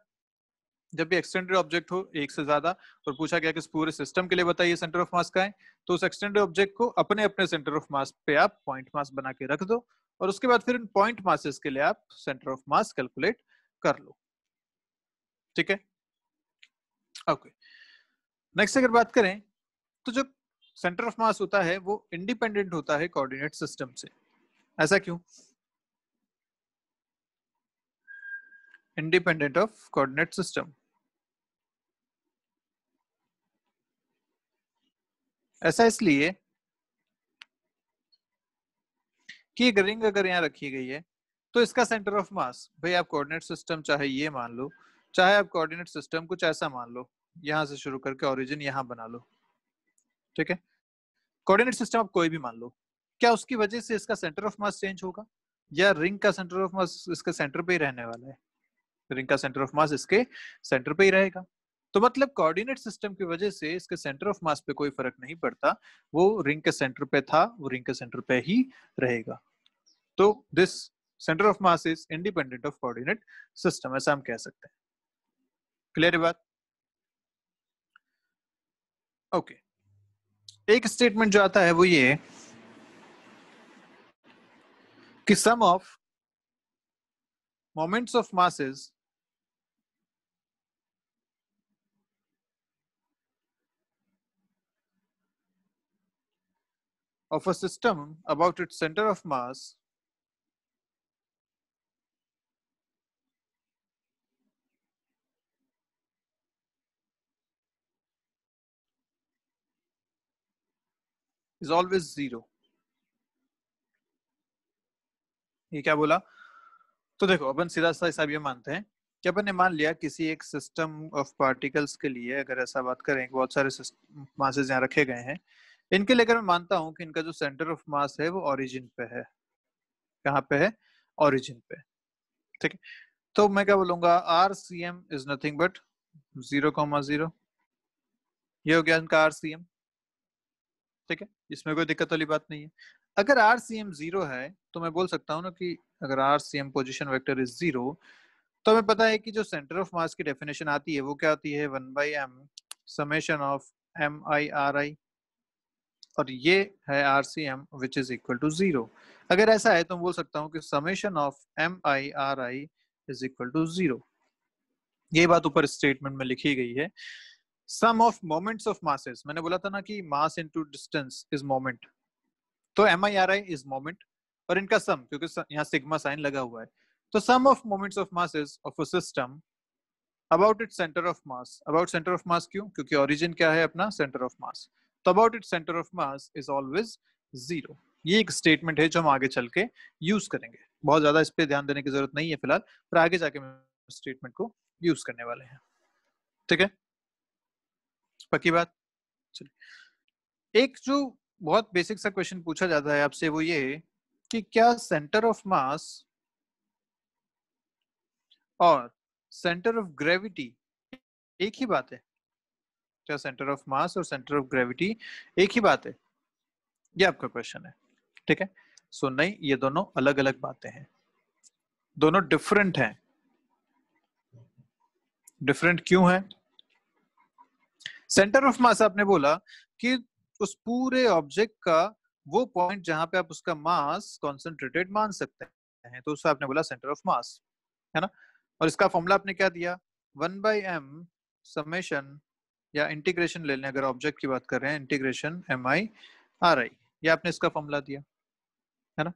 जब भी एक्सटेंडेड ऑब्जेक्ट हो एक से ज्यादा और पूछा गया कि इस पूरे सिस्टम के लिए बताइए सेंटर ऑफ मास का है, तो उस एक्सटेंडेड ऑब्जेक्ट को अपने अपने सेंटर ऑफ मास पे आप पॉइंट मास बना के रख दो, और उसके बाद फिर इन पॉइंट मासेस के लिए आप सेंटर ऑफ मास कैलकुलेट कर लो। ठीक है, ओके। नेक्स्ट अगर बात करें, तो जो सेंटर ऑफ मास होता है वो इंडिपेंडेंट होता है कोऑर्डिनेट सिस्टम से। ऐसा क्यों, इंडिपेंडेंट ऑफ कोऑर्डिनेट सिस्टम? ऐसा इसलिए कि एक रिंग अगर यहाँ रखी गई है तो इसका सेंटर ऑफ मास, भाई आप कोऑर्डिनेट सिस्टम चाहे ये मान लो, चाहे आप कोऑर्डिनेट सिस्टम कुछ ऐसा मान लो, यहां से शुरू करके ओरिजिन यहां बना लो, ठीक है, कोऑर्डिनेट सिस्टम आप कोई भी मान लो, क्या उसकी वजह से इसका सेंटर ऑफ मास चेंज होगा, या रिंग का सेंटर ऑफ मास इसके सेंटर पे ही रहने वाला है, रिंग का सेंटर ऑफ मास इसके सेंटर पे ही रहेगा। तो मतलब कोऑर्डिनेट सिस्टम की वजह से इसके सेंटर ऑफ मास पे कोई फर्क नहीं पड़ता, वो रिंग के सेंटर पे था, वो रिंग के सेंटर पे ही रहेगा। तो this centre of mass is independent of coordinate system, ऐसा हम कह सकते हैं। क्लियर है बात? ओके, एक स्टेटमेंट जो आता है वो ये कि sum of moments of masses of a system about its center of mass is always zero। ये क्या बोला? तो देखो अपन सीधा सा हिसाब ये मानते हैं कि अपन ने मान लिया किसी एक सिस्टम ऑफ पार्टिकल्स के लिए, अगर ऐसा बात करें, बहुत सारे मासेस यहाँ रखे गए हैं, इनके लिए अगर मैं मानता हूं कि इनका जो सेंटर ऑफ मास है वो ओरिजिन पे है, कहाँ पे है, ओरिजिन पे, ठीक है, तो मैं क्या बोलूंगा, RCM इज नथिंग बट 0,0, ये हो गया इनका RCM। ठीक है, इसमें कोई दिक्कत वाली बात नहीं है। अगर RCM 0 है तो मैं बोल सकता हूँ ना कि अगर RCM पोजिशन वेक्टर इज 0 तो हमें पता है कि जो सेंटर ऑफ मास की डेफिनेशन आती है वो क्या आती है, 1/m समेशन ऑफ MIRI, और ये है RCM which is equal to 0। अगर ऐसा है तो मैं बोल सकता हूँ कि summation of MIRI is equal to 0। ये बात ऊपर स्टेटमेंट में लिखी गई है। Sum of moments of masses, मैंने बोला था ना कि mass into distance is moment, तो MIRI इज मोमेंट और इनका सम, क्योंकि यहाँ सिग्मा साइन लगा हुआ है, तो sum of moments of masses of a system about its centre of mass. About centre of mass क्यों? क्योंकि ओरिजिन क्या है अपना, सेंटर ऑफ मास, तो about its centre of mass is always 0। ये एक स्टेटमेंट है जो हम आगे चल के यूज करेंगे, बहुत ज्यादा इस पे ध्यान देने की जरूरत नहीं है फिलहाल, पर आगे जाके हम स्टेटमेंट को यूज करने वाले हैं। ठीक है, पक्की बात। चलिए, एक जो बहुत बेसिक सा क्वेश्चन पूछा जाता है आपसे वो ये कि क्या सेंटर ऑफ मास और सेंटर ऑफ ग्रेविटी एक ही बात है? क्या सेंटर ऑफ मास और सेंटर ऑफ ग्रेविटी एक ही बात है? ये आपका क्वेश्चन है। ठीक है, सो नहीं, ये दोनों अलग अलग बातें हैं, दोनों डिफरेंट हैं। डिफरेंट क्यों है? सेंटर ऑफ मास आपने बोला कि उस पूरे ऑब्जेक्ट का वो पॉइंट जहां पे आप उसका मास कॉन्सेंट्रेटेड मान सकते हैं, तो उससे आपने बोला सेंटर ऑफ मास, है ना। और इसका फॉर्मूला आपने क्या दिया, 1/m समेशन या इंटीग्रेशन ले लें, अगर ऑब्जेक्ट की बात कर रहे हैं, इंटीग्रेशन MIRI, ये आपने इसका फॉर्मूला दिया, है ना।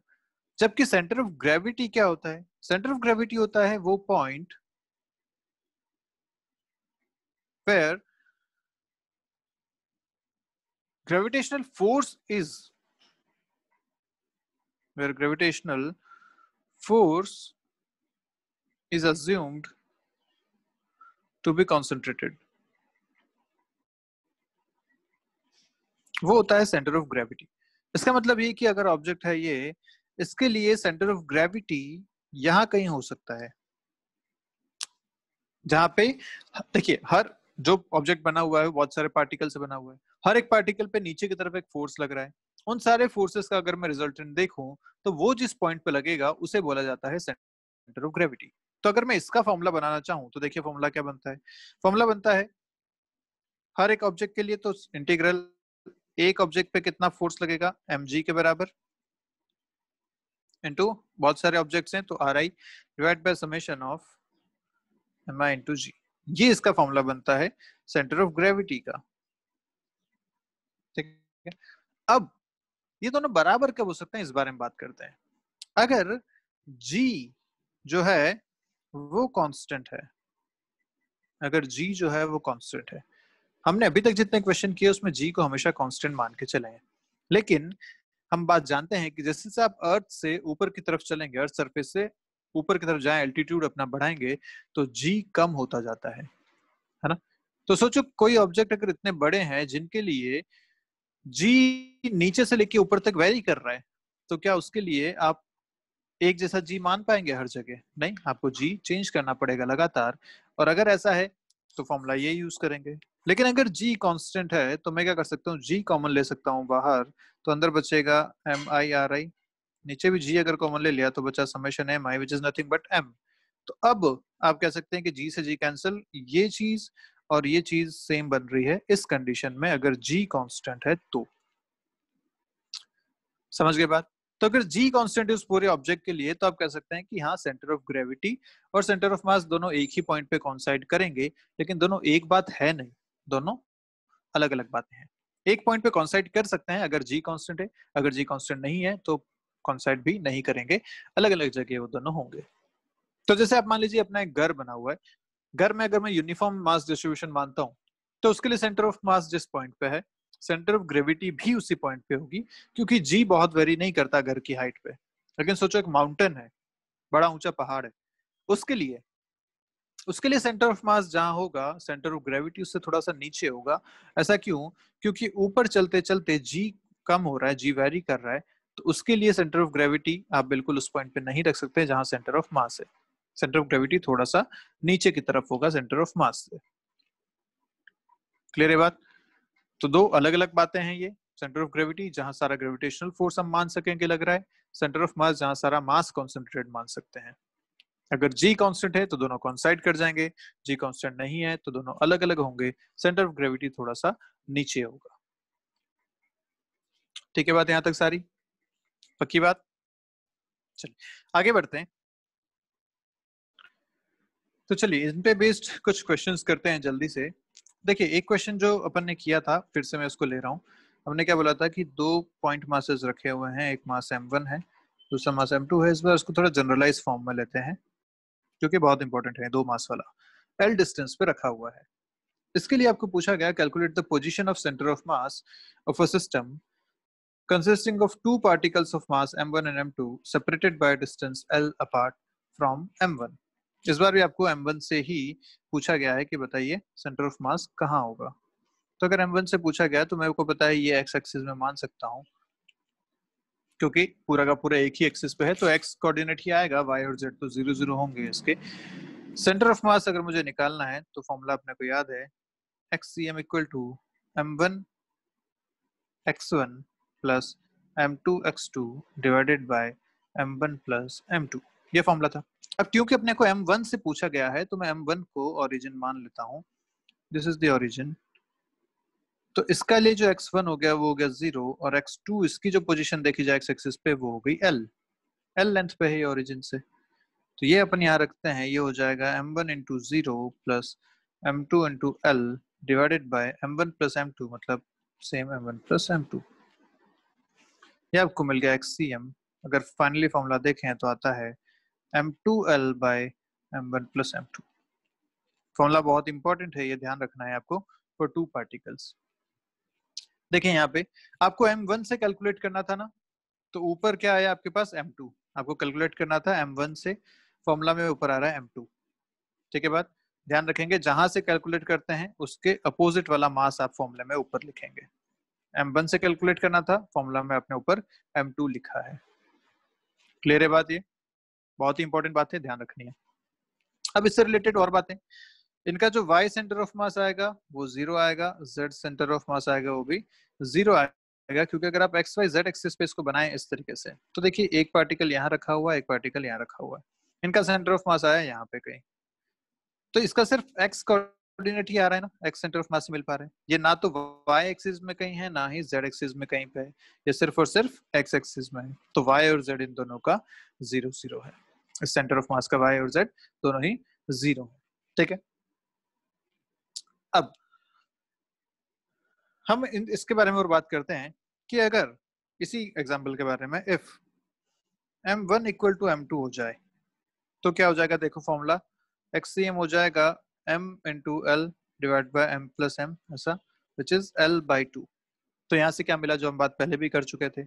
जबकि सेंटर ऑफ ग्रेविटी क्या होता है? सेंटर ऑफ ग्रेविटी होता है वो point where gravitational force is where gravitational force is assumed to be concentrated, वो होता है सेंटर ऑफ ग्रेविटी। इसका मतलब ये कि अगर ऑब्जेक्ट है ये, इसके लिए सेंटर ऑफ ग्रेविटी यहां कहीं हो सकता है, जहां पे देखिए हर जो ऑब्जेक्ट बना हुआ है बहुत सारे पार्टिकल से बना हुआ है, हर एक पार्टिकल पे नीचे की तरफ एक फोर्स लग रहा है। उन सारे फोर्सेस का अगर मैं रिजल्टेंट देखूं तो वो जिस पॉइंट पे लगेगा उसे बोला जाता है सेंटर ऑफ ग्रेविटी। तो अगर मैं इसका फॉर्मूला बनाना चाहूं तो देखिए फॉर्मूला क्या बनता है। फॉर्मूला बनता है हर एक ऑब्जेक्ट के लिए, तो इंटीग्रल एक ऑब्जेक्ट पे कितना फोर्स लगेगा, mg के बराबर, इनटू बहुत सारे ऑब्जेक्ट्स हैं तो RI divide by summation of MI into G. ये इसका फॉर्मूला बनता है सेंटर ऑफ ग्रेविटी का। ठीक है, अब ये दोनों बराबर कब हो सकते हैं इस बारे में बात करते हैं। अगर G जो है वो कांस्टेंट है, अगर G जो है वो कांस्टेंट है, हमने अभी तक जितने क्वेश्चन किए उसमें G को हमेशा कांस्टेंट मान के चले हैं, लेकिन हम बात जानते हैं कि जैसे जैसे आप अर्थ से ऊपर की तरफ चलेंगे, अर्थ सरफेस से ऊपर की तरफ जाए, एल्टीट्यूड अपना बढ़ाएंगे तो G कम होता जाता है ना। तो सोचो कोई ऑब्जेक्ट अगर इतने बड़े हैं जिनके लिए G नीचे से लेके ऊपर तक वेरी कर रहा है, तो क्या उसके लिए आप एक जैसा G मान पाएंगे हर जगह? नहीं, आपको G चेंज करना पड़ेगा लगातार, और अगर ऐसा है तो फॉर्मूला ये यूज करेंगे। लेकिन अगर G कांस्टेंट है तो मैं क्या कर सकता हूँ, G कॉमन ले सकता हूँ बाहर, तो अंदर बचेगा MIRI, नीचे भी G अगर कॉमन ले लिया तो बचा summation MI which is nothing but M। तो अब आप कह सकते हैं कि G से G कैंसिल, ये चीज और ये चीज सेम बन रही है इस कंडीशन में अगर G कांस्टेंट है तो। समझ गए बात? तो अगर G कांस्टेंट है उस पूरे ऑब्जेक्ट के लिए तो आप कह सकते हैं कि हाँ सेंटर ऑफ ग्रेविटी और सेंटर ऑफ मास दोनों एक ही पॉइंट पे कॉन्साइड करेंगे, लेकिन दोनों एक बात है नहीं, दोनों अलग अलग बातें हैं। एक पॉइंट पे कॉन्साइड कर सकते हैं अगर G कांस्टेंट है, अगर G कांस्टेंट नहीं है तो कॉन्साइड भी नहीं करेंगे, अलग अलग जगह वो दोनों होंगे। तो जैसे आप मान लीजिए अपना एक घर बना हुआ है, घर में अगर मैं यूनिफॉर्म मास डिस्ट्रीब्यूशन मानता हूँ तो उसके लिए सेंटर ऑफ मास जिस पॉइंट पे है, सेंटर ऑफ ग्रेविटी भी उसी पॉइंट पे होगी, क्योंकि जी बहुत वेरी नहीं करता घर की हाइट पे। लेकिन सोचो एक माउंटेन है, बड़ा ऊंचा पहाड़ है, उसके लिए सेंटर ऑफ मास जहां होगा सेंटर ऑफ ग्रेविटी उससे थोड़ा सा नीचे होगा। ऐसा क्यों? क्योंकि ऊपर चलते चलते जी कम हो रहा है, जी वेरी कर रहा है, तो उसके लिए सेंटर ऑफ ग्रेविटी आप बिल्कुल उस पॉइंट पे नहीं रख सकते जहां सेंटर ऑफ मास है। सेंटर ऑफ ग्रेविटी थोड़ा सा नीचे की तरफ होगा सेंटर ऑफ मास से। क्लियर है बात? तो दो अलग अलग बातें हैं ये। सेंटर ऑफ ग्रेविटी जहां सारा ग्रेविटेशनल फोर्स हम मान सकेंगे लग रहा है, सेंटर ऑफ मास जहां सारा मास कॉन्सेंट्रेट मान सकते हैं। अगर जी कांस्टेंट है तो दोनों कॉन्साइड कर जाएंगे, जी कांस्टेंट नहीं है तो दोनों अलग अलग होंगे, सेंटर ऑफ ग्रेविटी थोड़ा सा नीचे होगा। ठीक है, बात यहां तक सारी पक्की बात। चलिए आगे बढ़ते हैं। तो चलिए इन पे बेस्ड कुछ क्वेश्चंस करते हैं जल्दी से। देखिए एक क्वेश्चन जो अपन ने किया था, फिर से मैं उसको ले रहा हूँ। हमने क्या बोला था कि दो पॉइंट मासेस रखे हुए हैं, एक मास m1 है, दूसरा मास m2 है। इस बार उसको थोड़ा जनरलाइज फॉर्म में लेते हैं क्योंकि बहुत इंपॉर्टेंट है। दो मास वाला l डिस्टेंस पे रखा हुआ है। इसके लिए आपको पूछा गया calculate the position of centre of mass of a system consisting of two particles of mass m1 and m2 separated by a distance l apart from m1। इस बार भी आपको m1 से ही पूछा गया है कि बताइए सेंटर ऑफ मास कहाँ होगा। तो अगर m1 से पूछा गया तो मेरे को पता है ये x एक्सिस में मान सकता हूँ क्योंकि पूरा का पूरा एक ही एक्सिस पे है, तो x कोऑर्डिनेट ही आएगा, y और z तो 0 0 होंगे इसके। सेंटर ऑफ मास अगर मुझे निकालना है तो फॉर्मूला अपने को याद है, xcm equal to m1 x1 plus m2 x2 divided by m1 plus m2। ये फॉर्मूला था। अब क्योंकि अपने को m1 से पूछा गया है तो मैं m1 को ओरिजिन मान लेता हूँ, दिस इज द ओरिजिन। तो इसका लिए जो x1 हो गया वो हो गया 0 और x2 इसकी जो पोजीशन देखी जाए x एक्सिस पे वो हो गई l लेंथ पे है ओरिजिन से। तो ये अपन यहाँ रखते हैं, ये हो जाएगा m1 into 0 plus m2 into l divided by m1 plus m2 मतलब सेम m1 प्लस m2। ये आपको मिल गया xcm। अगर फाइनली फॉर्मूला देखें तो आता है m2l by m1 plus m2। Formula बहुत इंपॉर्टेंट है, ये ध्यान रखना है आपको फॉर टू पार्टिकल्स। देखें यहाँ पे आपको m1 से कैलकुलेट करना था ना, तो ऊपर क्या आया आपके पास m2, आपको कैलकुलेट करना था m1 से, फॉर्मूला में ऊपर आ रहा है m2। ठीक है बात, ध्यान रखेंगे जहां से कैलकुलेट करते हैं उसके अपोजिट वाला मास आप फॉर्मूले में ऊपर लिखेंगे। m1 से कैलकुलेट करना था, फॉर्मूला में अपने ऊपर m2 लिखा है। क्लियर है बात, ये बहुत ही इंपॉर्टेंट बात है, ध्यान रखनी है। अब इससे रिलेटेड और बातें, इनका जो y सेंटर ऑफ मास आएगा वो 0 आएगा, z सेंटर ऑफ मास आएगा वो भी 0 आएगा, क्योंकि अगर आप x y z एक्सिस पे इसको बनाएं इस तरीके से तो देखिए एक पार्टिकल यहाँ रखा हुआ है, एक पार्टिकल यहाँ रखा हुआ है, इनका सेंटर ऑफ मास आया यहाँ पे कहीं, तो इसका सिर्फ x कोऑर्डिनेट ही आ रहा है ना, x सेंटर ऑफ मास से मिल पा रहे हैं। ये ना तो y एक्सिस में कहीं है ना ही z एक्सिस में कहीं पे है, ये सिर्फ और सिर्फ x एक्सिस में है। तो y और z इन दोनों का 0 0 है, इस सेंटर ऑफ मास का y और z दोनों ही 0 है। ठीक है, अब हम इसके बारे में और बात करते हैं कि अगर इसी एग्जाम्पल के बारे में if m1 equal to m2 हो जाए तो क्या हो जाएगा, देखो फॉर्मूला xcm हो जाएगा m into L divide by m plus m, ऐसा विच इज l बाई 2। तो यहाँ से क्या मिला जो हम बात पहले भी कर चुके थे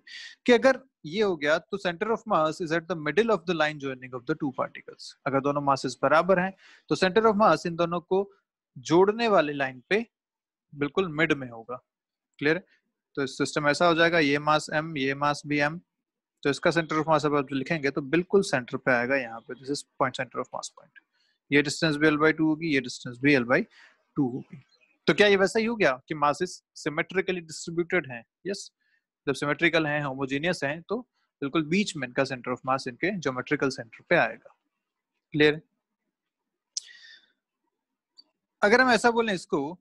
कि अगर ये हो गया तो centre of mass is at the middle of the line joining of the two particles. अगर दोनों मासेस बराबर हैं तो सेंटर ऑफ मास इन दोनों को जोड़ने वाली लाइन पे बिल्कुल मिड में होगा। क्लियर है, तो सिस्टम ऐसा हो जाएगा, ये मास m ये मास भी m, तो इसका सेंटर ऑफ मास अब आप लिखेंगे तो बिल्कुल सेंटर पे आएगा यहाँ पे, this is point centre of mass point. ये डिस्टेंस भी l/2 होगी, ये डिस्टेंस भी l/2 होगी। तो क्या ये वैसा ही हो गया कि मासेस सिमेट्रिकली डिस्ट्रीब्यूटेड हैं? यस, जब सिमेट्रिकल हैं, होमोजेनियस हैं, तो बिल्कुल बीच में इनका सेंटर ऑफ मास इनके ज्योमेट्रिकल सेंटर पे आएगा। क्लियर? अगर हम ऐसा बोलें इसको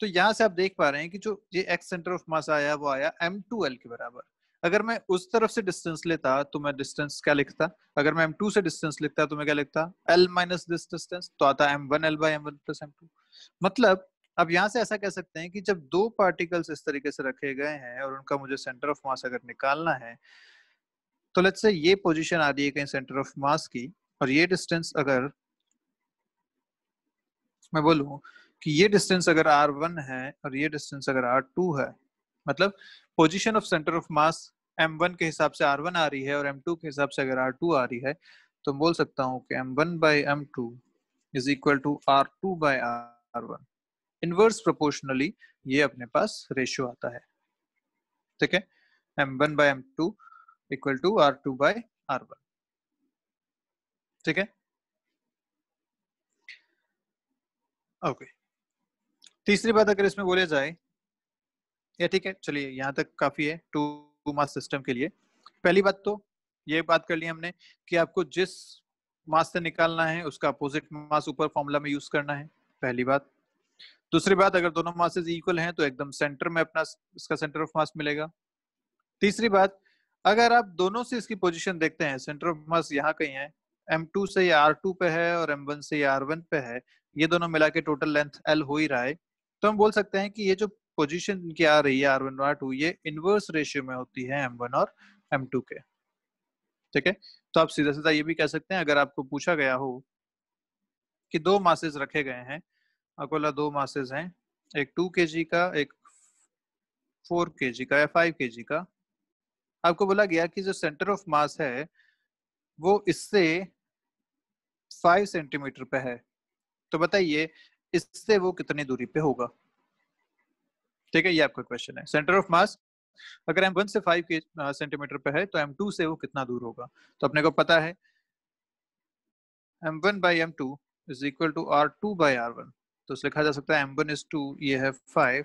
तो यहां से आप देख पा रहे हैं कि जो ये x सेंटर ऑफ मास आया वो आया m2l के बराबर। अगर मैं उस तरफ से डिस्टेंस लेता तो मैं डिस्टेंस क्या लिखता, अगर मैं m2 से डिस्टेंस लिखता तो मैं क्या लिखता, l माइनस दिस डिस्टेंस, तो आता m1l bye m1 plus m2। मतलब अब यहाँ से ऐसा कह सकते हैं कि जब दो पार्टिकल्स इस तरीके से रखे गए हैं और उनका मुझे सेंटर ऑफ मास अगर निकालना है तो लेट्स से ये पोजीशन आ रही है कहीं सेंटर ऑफ मास की, और ये डिस्टेंस अगर मैं बोलूं कि ये डिस्टेंस अगर r1 है और ये डिस्टेंस अगर r2 है, मतलब position of centre of mass m1 के हिसाब से r1 आ रही है और m2 के हिसाब से अगर r2 आ रही है, तो बोल सकता हूं कि m1 by m2 is equal to r2 by r1। Inverse proportionally ये अपने पास रेशियो आता है। ठीक है, m1 by m2 equal to r2 by r1। ठीक है, ओके। तीसरी बात अगर इसमें बोले जाए ये ठीक है, चलिए यहाँ तक काफी है टू मास सिस्टम के लिए। पहली बात तो ये बात कर ली हमने कि आपको जिस मास से निकालना है उसका अपोजिट मास ऊपर फॉर्मूला में यूज करना है, पहली बात। दूसरी बात, अगर दोनों मासेस इक्वल हैं तो एकदम सेंटर में अपना इसका सेंटर ऑफ मास मिलेगा। तीसरी बात, अगर आप दोनों से इसकी पोजीशन देखते हैं, सेंटर ऑफ मास यहाँ कहीं है, M2 से ये R2 पे है और M1 से ये R1 पे है, ये दोनों मिला के टोटल लेंथ L हो ही रहा है, तो हम बोल सकते हैं कि ये जो पोजीशन इनकी आ रही है R1 और R2, ये इनवर्स रेशियो में होती है M1 और M2 के। ठीक है, तो आप सीधा सीधा ये भी कह सकते हैं, अगर आपको पूछा गया हो कि दो मासेस रखे गए हैं, आपको बोला दो मासेस हैं, एक 2 kg का, एक 4 kg का या 5 kg का, आपको बोला गया कि जो सेंटर ऑफ मास है वो इससे 5 सेंटीमीटर पे है, तो बताइए इससे वो कितनी दूरी पे होगा। ठीक है, ये आपका क्वेश्चन है। सेंटर ऑफ मास अगर M1 से 5 सेंटीमीटर पे है तो M2 से वो कितना दूर होगा। तो अपने को पता है M1 by M2 is equal to R2 by R1, तो लिखा जा सकता है M1 is 2, ये है 5,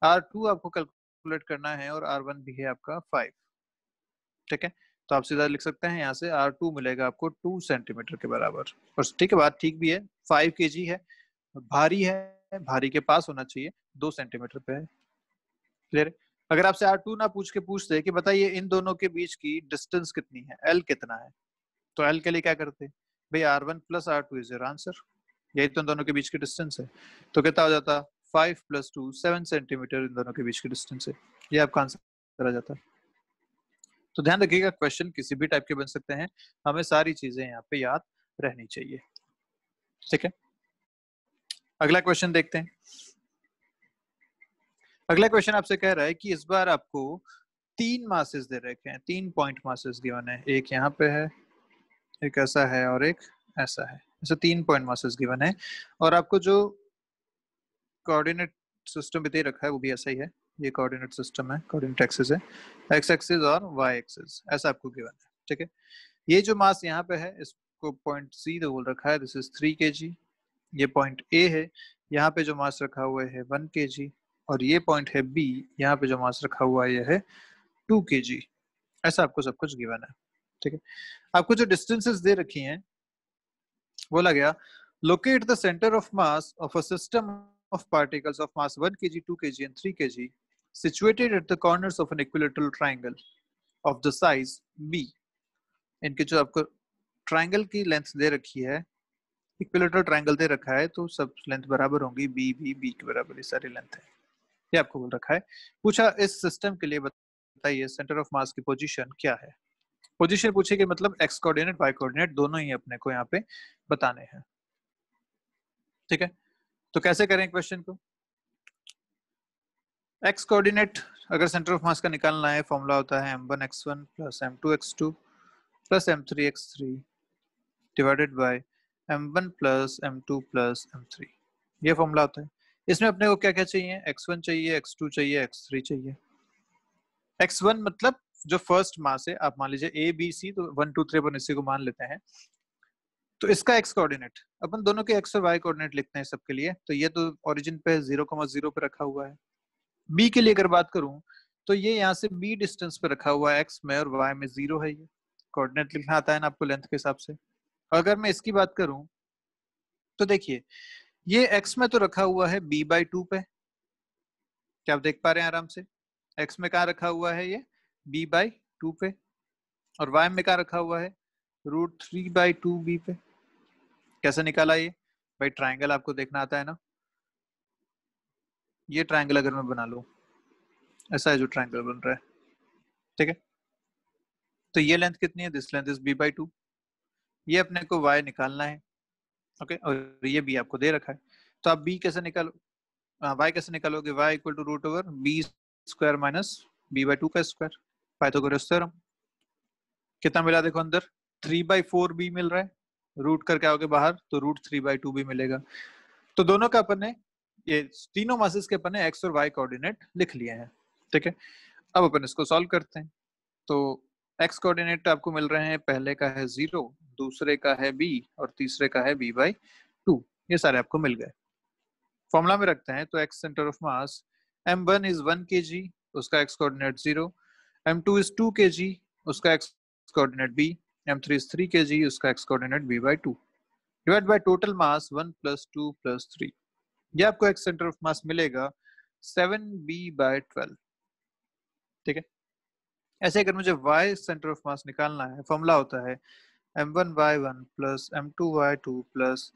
R2 आपको कैलकुलेट करना है और R1 भी है आपका 5। ठीक है, तो आप सीधा लिख सकते हैं यहाँ से R2 मिलेगा आपको 2 सेंटीमीटर के बराबर। और ठीक है, बात ठीक भी है, 5 kg है, भारी है, भारी के पास होना चाहिए, 2 सेंटीमीटर पे है। क्लियर? अगर आपसे R2 ना पूछ के पूछते कि बताइए इन दोनों के बीच की डिस्टेंस कितनी है, L कितना है, तो L के लिए क्या करते भाई, R1 plus R2 is your answer, यही तो इन दोनों के बीच की डिस्टेंस है। तो कितना हो जाता, 5 + 2 7 सेंटीमीटर इन दोनों के बीच की डिस्टेंस है, ये आपका आंसर आ जाता। तो ध्यान रखिएगा, क्वेश्चन किसी भी टाइप के बन सकते हैं, हमें सारी चीजें यहाँ पे याद रहनी चाहिए। ठीक है, अगला क्वेश्चन देखते हैं। अगला क्वेश्चन आपसे कह रहा है कि इस बार आपको 3 मासेस दे रखे हैं, 3 पॉइंट मासेस गिवन है, एक यहाँ पे है, एक ऐसा है और एक ऐसा है, ऐसे 3 पॉइंट मासेस गिवन है, और आपको जो कोऑर्डिनेट सिस्टम भी दे रखा है वो भी ऐसा ही है, ये कोऑर्डिनेट सिस्टम है, कोऑर्डिनेट एक्सिस है, एक्स एक्सिस और वाई एक्सिस, ऐसा आपको गिवन है। ठीक है, ये जो मास यहाँ पे है इसको पॉइंट सी बोल रखा है, दिस इज 3 kg। ये पॉइंट ए है, यहाँ पे जो मास रखा हुआ है 1 kg, और ये पॉइंट है बी, यहाँ पे जो मास रखा हुआ है ये है 2 kg। ऐसा आपको सब कुछ गिवन है। ठीक है, आपको जो डिस्टेंसेस दे रखी हैं, बोला गया locate the centre of mass of a system of particles of mass 1 kg, 2 kg and 3 kg situated at the corners of an equilateral triangle of the size b। इनके जो आपको ट्रायंगल की लेंथ दे रखी है, इक्विलेटरल ट्रायंगल दे रखा है, तो सब लेंथ बराबर होंगी, बी बी बी के बराबर ये सारी लेंथ है, ये आपको बोल रखा है। पूछा इस सिस्टम के लिए बताइए सेंटर ऑफ मास की पोजीशन क्या है। पोजीशन पूछेगी मतलब एक्स कोऑर्डिनेट वाई कोऑर्डिनेट दोनों ही अपने को यहाँ पे बताने हैं। ठीक है, तो कैसे करें क्वेश्चन को। एक्स कोऑर्डिनेट अगर सेंटर ऑफ मास का निकालना है, फॉर्मूला होता है m1x1 + m2x2 + m3x3 divided by m1 + m2 + m3, ये फॉर्मूला होता है। इसमें अपने को क्या क्या चाहिए, x1 चाहिए, x2 चाहिए, x3 चाहिए। x1 मतलब जो फर्स्ट मास है, आप मान लीजिए a b c, तो 1 2 3 अपन इसी को मान लेते हैं, तो इसका x कोऑर्डिनेट अपन दोनों के x और y कोऑर्डिनेट लिखते हैं सबके लिए, तो ये तो ओरिजिन पे 0,0 पे रखा हुआ है। b के लिए अगर बात करूं तो ये यहाँ से b डिस्टेंस पे रखा हुआ है, x में और y में 0 है, ये कोऑर्डिनेट लिखना आता है ना आपको लेंथ के हिसाब से। अगर मैं इसकी बात करूं तो देखिए ये x में तो रखा हुआ है b/2 पे, क्या आप देख पा रहे हैं आराम से, x में कहाँ रखा हुआ है ये b/2 पे, और y में कहाँ रखा हुआ है √3/2b पे। कैसे निकाला ये भाई, ट्राइंगल आपको देखना आता है ना, ये ट्राइंगल अगर मैं बना लूं, ऐसा है जो ट्राइंगल बन रहा है। ठीक है, तो ये लेंथ कितनी है, दिस लेंथ इज b/2, ये अपने को y निकालना है। ओके, और ये b आपको दे रखा है, तो आप b कैसे निकालो, y कैसे निकालोगे, y = √b² - b/2 का स्क्वायर, पाइथागोरस थ्योरम। कितना मिला देखो अंदर, 3/4b मिल रहा है, रूट करके आओगे बाहर तो √3/2b मिलेगा। तो दोनों का अपन ने, ये तीनों मासेस के अपन ने x और y कोऑर्डिनेट लिख लिए हैं। ठीक है, अब अपन इसको सॉल्व करते हैं। तो x कोऑर्डिनेट आपको मिल रहे हैं, पहले का है 0, दूसरे का है b और तीसरे का है b/2, ये सारे आपको मिल गए। फॉर्मूला में रखते हैं तो x centre of mass m1 is 1 kg, उसका x coordinate 0, m2 is 2 kg, उसका x coordinate b, m3 is 3 kg, उसका x coordinate b by 2, divide by total मास 1 + 2 + 3। ये आपको एक सेंटर ऑफ मास मिलेगा 7b/12। ठीक है, ऐसे अगर मुझे y सेंटर ऑफ मास निकालना है, फॉर्मूला होता है m1y1 + m2y2 +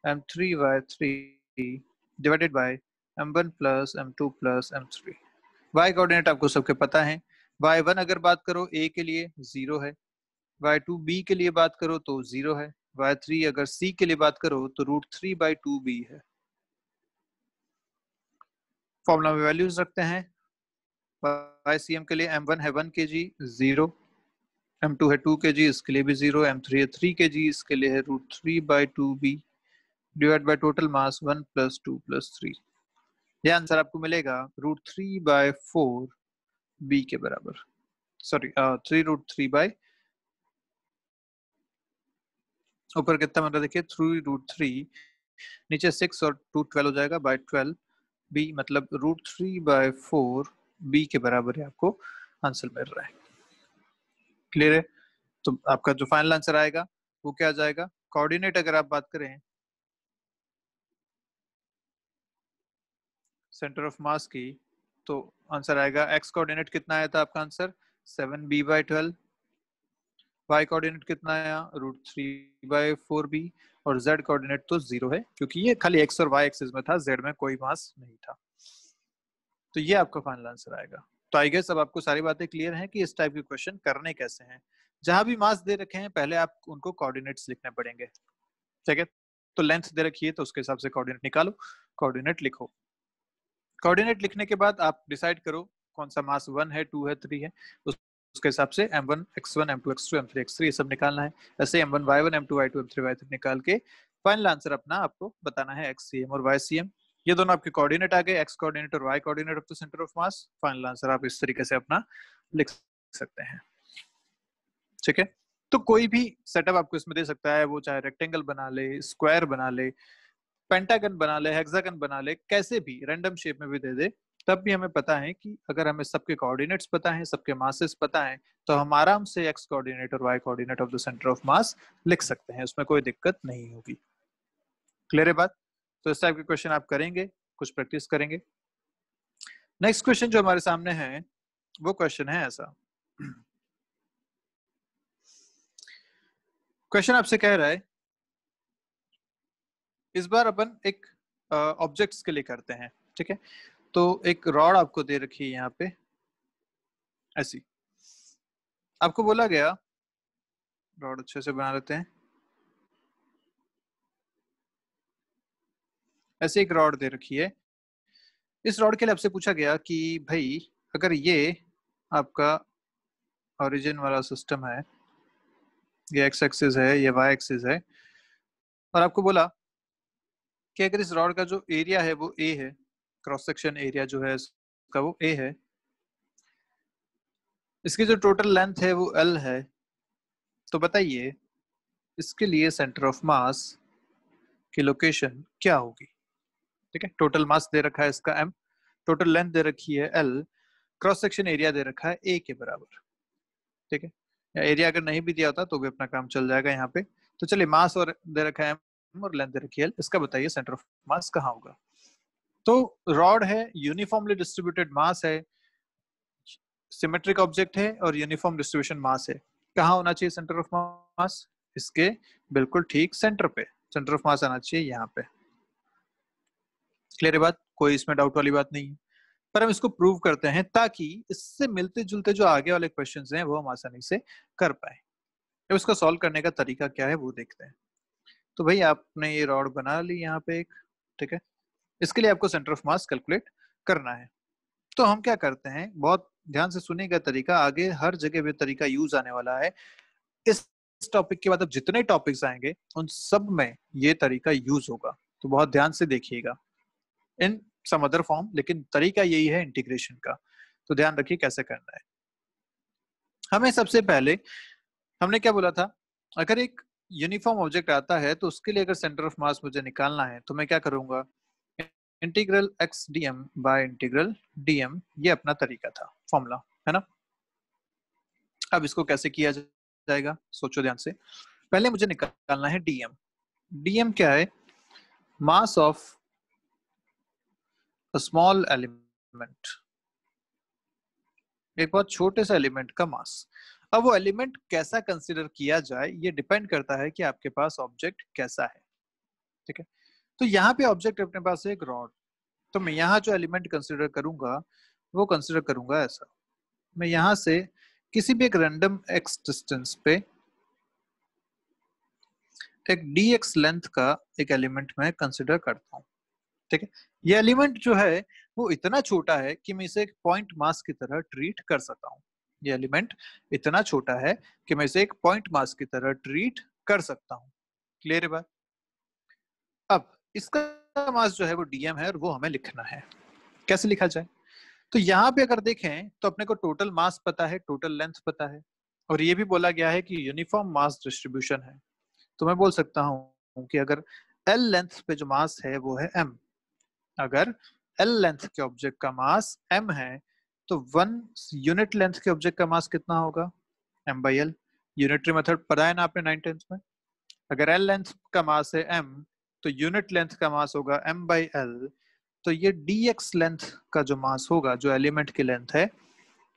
m3y3 divided by m1 + m2 + m3। y coordinate आपको सबके पता है। y1 अगर बात करो a के लिए 0 है, y2 b के लिए बात करो तो 0 है, y3 अगर c के लिए बात करो तो √3/2b है। फॉर्मूला में वैल्यूज रखते हैं। YCM के लिए m1 है 1 kg 0, m2 है 2 kg, इसके लिए भी 0, m3 है 3 kg, इसके लिए है √3/2b डिवाइड बाय टोटल मास 1 + 2 + 3। ये आंसर आपको मिलेगा √3/4b के बराबर, सॉरी 3√3 ऊपर कितना बन रहा है देखिए 3√3, नीचे 6 और 2 12 हो जाएगा बाय 12 b, मतलब √3/4b के बराबर है आपको आंसर मिल रहा है। क्लियर है? तो आपका जो फाइनल आंसर आएगा वो क्या आ जाएगा? कोऑर्डिनेट अगर आप बात करें सेंटर ऑफ मास की, तो आंसर आएगा x कोऑर्डिनेट कितना आया था आपका आंसर 7b/12, y कोऑर्डिनेट कितना आया √3/4b, और z कोऑर्डिनेट तो 0 है क्योंकि ये खाली x और y एक्सिस में था, z में कोई मास नहीं था। तो ये आपका फाइनल आंसर आएगा। तो आई गेस अब आपको सारी बातें क्लियर हैं कि इस टाइप के क्वेश्चन करने कैसे हैं। जहां भी मास दे रखे हैं पहले आप उनको कोऑर्डिनेट्स लिखने पड़ेंगे। ठीक है, तो लेंथ दे रखी है तो उसके हिसाब से कोऑर्डिनेट निकालो, कोऑर्डिनेट लिखो। कोऑर्डिनेट लिखने के बाद आप डिसाइड करो कौन सा मास 1 है 2 है 3 है, उसके हिसाब से m1 x1 m2 x2 m3 x3 ये सब निकालना है। ऐसे m1 y1 m2 y2 m3 y3 निकाल के फाइनल आंसर अपना आपको बताना है xcm और ycm। ये दोनों आपके कोऑर्डिनेट आ गए, x कोऑर्डिनेट और y coordinate of the centre of mass. Final answer आप इस तरीके से अपना लिख सकते हैं। ठीक है, तो कोई भी सेटअप आपको इसमें दे सकता है, वो चाहे रेक्टेंगल बना ले, स्क्वायर बना ले, पेंटागन बना ले, हेक्सागन बना ले, कैसे भी रैंडम शेप में भी दे दे, तब भी हमें पता है कि अगर हमें सबके कोऑर्डिनेट्स पता है, सबके मासेस पता है, तो हम आराम से x कोऑर्डिनेट और y coordinate of the centre of मास लिख सकते हैं, उसमें कोई दिक्कत नहीं होगी। क्लियर है बात? तो इस टाइप के क्वेश्चन आप करेंगे, कुछ प्रैक्टिस करेंगे। नेक्स्ट क्वेश्चन जो हमारे सामने है वो क्वेश्चन है ऐसा। क्वेश्चन आपसे कह रहा है, इस बार अपन एक ऑब्जेक्ट्स के लिए करते हैं। ठीक है, तो एक रॉड आपको दे रखी है यहाँ पे ऐसी, आपको बोला गया, रॉड अच्छे से बना लेते हैं, ऐसे एक रॉड दे रखी है। इस रॉड के लिए आपसे पूछा गया कि भाई अगर ये आपका ओरिजिन वाला सिस्टम है, ये x एक्सिस है, ये y एक्सिस है, और आपको बोला कि अगर इस रॉड का जो एरिया है वो a है, क्रॉस सेक्शन एरिया जो है इसका वो a है, इसकी जो टोटल लेंथ है वो l है, तो बताइए इसके लिए सेंटर ऑफ मास की लोकेशन क्या होगी। ठीक है, टोटल मास दे रखा है इसका m, टोटल लेंथ दे रखी है l, क्रॉस सेक्शन एरिया दे रखा है a के बराबर। ठीक है, या एरिया अगर नहीं भी दिया होता तो भी अपना काम चल जाएगा यहाँ पे। तो चलिए मास और दे रखा है m और लेंथ दे रखी है l, इसका बताइए सेंटर ऑफ मास कहाँ होगा। तो रॉड है, यूनिफॉर्मली डिस्ट्रीब्यूटेड मास है, सिमेट्रिक ऑब्जेक्ट है और यूनिफॉर्म डिस्ट्रीब्यूशन मास है। कहाँ होना चाहिए सेंटर ऑफ मास? इसके बिल्कुल ठीक सेंटर पे सेंटर ऑफ मास आना चाहिए, यहाँ पे। क्लियर है बात? कोई इसमें डाउट वाली बात नहीं है। पर हम इसको प्रूव करते हैं ताकि इससे मिलते जुलते जो आगे वाले क्वेश्चंस हैं वो हम आसानी से कर पाए। अब इसको सॉल्व करने का तरीका क्या है वो देखते हैं। तो भाई आपने ये रॉड बना ली यहाँ पे एक, ठीक है, इसके लिए आपको सेंटर ऑफ मास कैलकुलेट करना है। तो हम क्या करते हैं, बहुत ध्यान से सुनेगा तरीका, आगे हर जगह भी तरीका यूज आने वाला है। इस टॉपिक के बाद अब जितने टॉपिक्स आएंगे उन सब में ये तरीका यूज होगा, तो बहुत ध्यान से देखिएगा इन सम अदर फॉर्म, लेकिन तरीका यही है इंटीग्रेशन का। तो ध्यान रखिए कैसे करना है। हमें सबसे पहले हमने क्या बोला था, अगर एक यूनिफॉर्म ऑब्जेक्ट आता है तो उसके लिए अगर सेंटर ऑफ मास मुझे निकालना है तो मैं क्या करूंगा, integral X D M by integral D M, ये अपना तरीका था, फॉर्मूला है ना। अब इसको कैसे किया जाएगा, सोचो ध्यान से। पहले मुझे निकालना है डीएम। डीएम क्या है? मास ऑफ अ स्मॉल एलिमेंट, एक बहुत छोटे से एलिमेंट का मास। अब वो एलिमेंट कैसा कंसीडर किया जाए ये डिपेंड करता है कि आपके पास ऑब्जेक्ट कैसा है, ठीक है। तो यहाँ पे ऑब्जेक्ट अपने पास है एक रॉड, तो मैं यहाँ जो एलिमेंट कंसीडर करूंगा वो कंसीडर करूंगा ऐसा। मैं यहाँ से किसी भी एक रैंडम एक्स डिस्टेंस पे एक dx लेंथ का एक एलिमेंट मैं कंसिडर करता हूँ, ठीक है। ये एलिमेंट जो है वो इतना छोटा है कि मैं इसे एक पॉइंट मास की तरह ट्रीट कर सकता हूँ। ये एलिमेंट इतना छोटा है कि मैं इसे एक पॉइंट मास की तरह ट्रीट कर सकता हूँ। क्लियर है बात? अब इसका मास जो है वो डीएम है और वो हमें लिखना है। कैसे लिखा जाए? तो यहाँ पे अगर देखें तो अपने को टोटल मास पता है, टोटल लेंथ पता है, और ये भी बोला गया है कि यूनिफॉर्म मास डिस्ट्रीब्यूशन है। तो मैं बोल सकता हूँ कि अगर एल लेंथ पे जो मास है वो है m, अगर एल लेंथ के ऑब्जेक्ट का मास m है तो 1 यूनिट लेंथ के ऑब्जेक्ट का मास कितना होगा? m/l। यूनिटरी मेथड पढ़ा है ना आपने 9th में। अगर एल लेंथ का मास है m तो यूनिट लेंथ का मास होगा m/l। तो ये dx लेंथ का जो मास होगा, जो एलिमेंट की लेंथ है,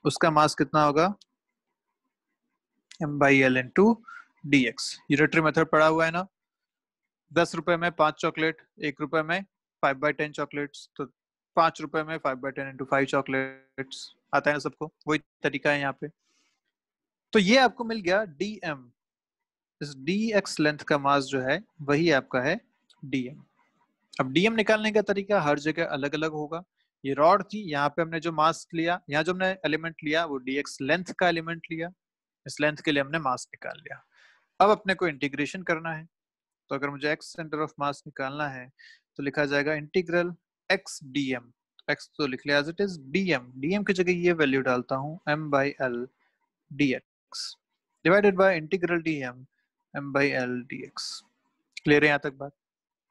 उसका मास कितना होगा? m/l into dx। Unitary method पढ़ा हुआ है ना। 10 रुपए में 5 चॉकलेट, 1 रुपए में 5/10 चॉकलेट्स, तो 5 रुपए में 5/10 इंटू 5 चॉकलेट्स आता है ना सबको। वही तरीका है यहाँ पे। तो ये आपको मिल गया dm। इस dx लेंथ का मास जो है वही आपका है dm। अब dm निकालने का तरीका हर जगह अलग अलग होगा। ये रॉड थी, यहाँ पे हमने जो मास लिया, यहाँ जो हमने एलिमेंट लिया वो dx लेंथ का एलिमेंट लिया, इस लेंथ के लिए हमने मास निकाल लिया। अब अपने को इंटीग्रेशन करना है। तो अगर मुझे x सेंटर ऑफ मास निकालना है तो लिखा जाएगा इंटीग्रल x dm। x तो लिख लिया एज इट इज, dm की जगह ये वैल्यू डालता हूँ m/l dx divided by integral dm m/l dx। Clear है यहाँ तक बात?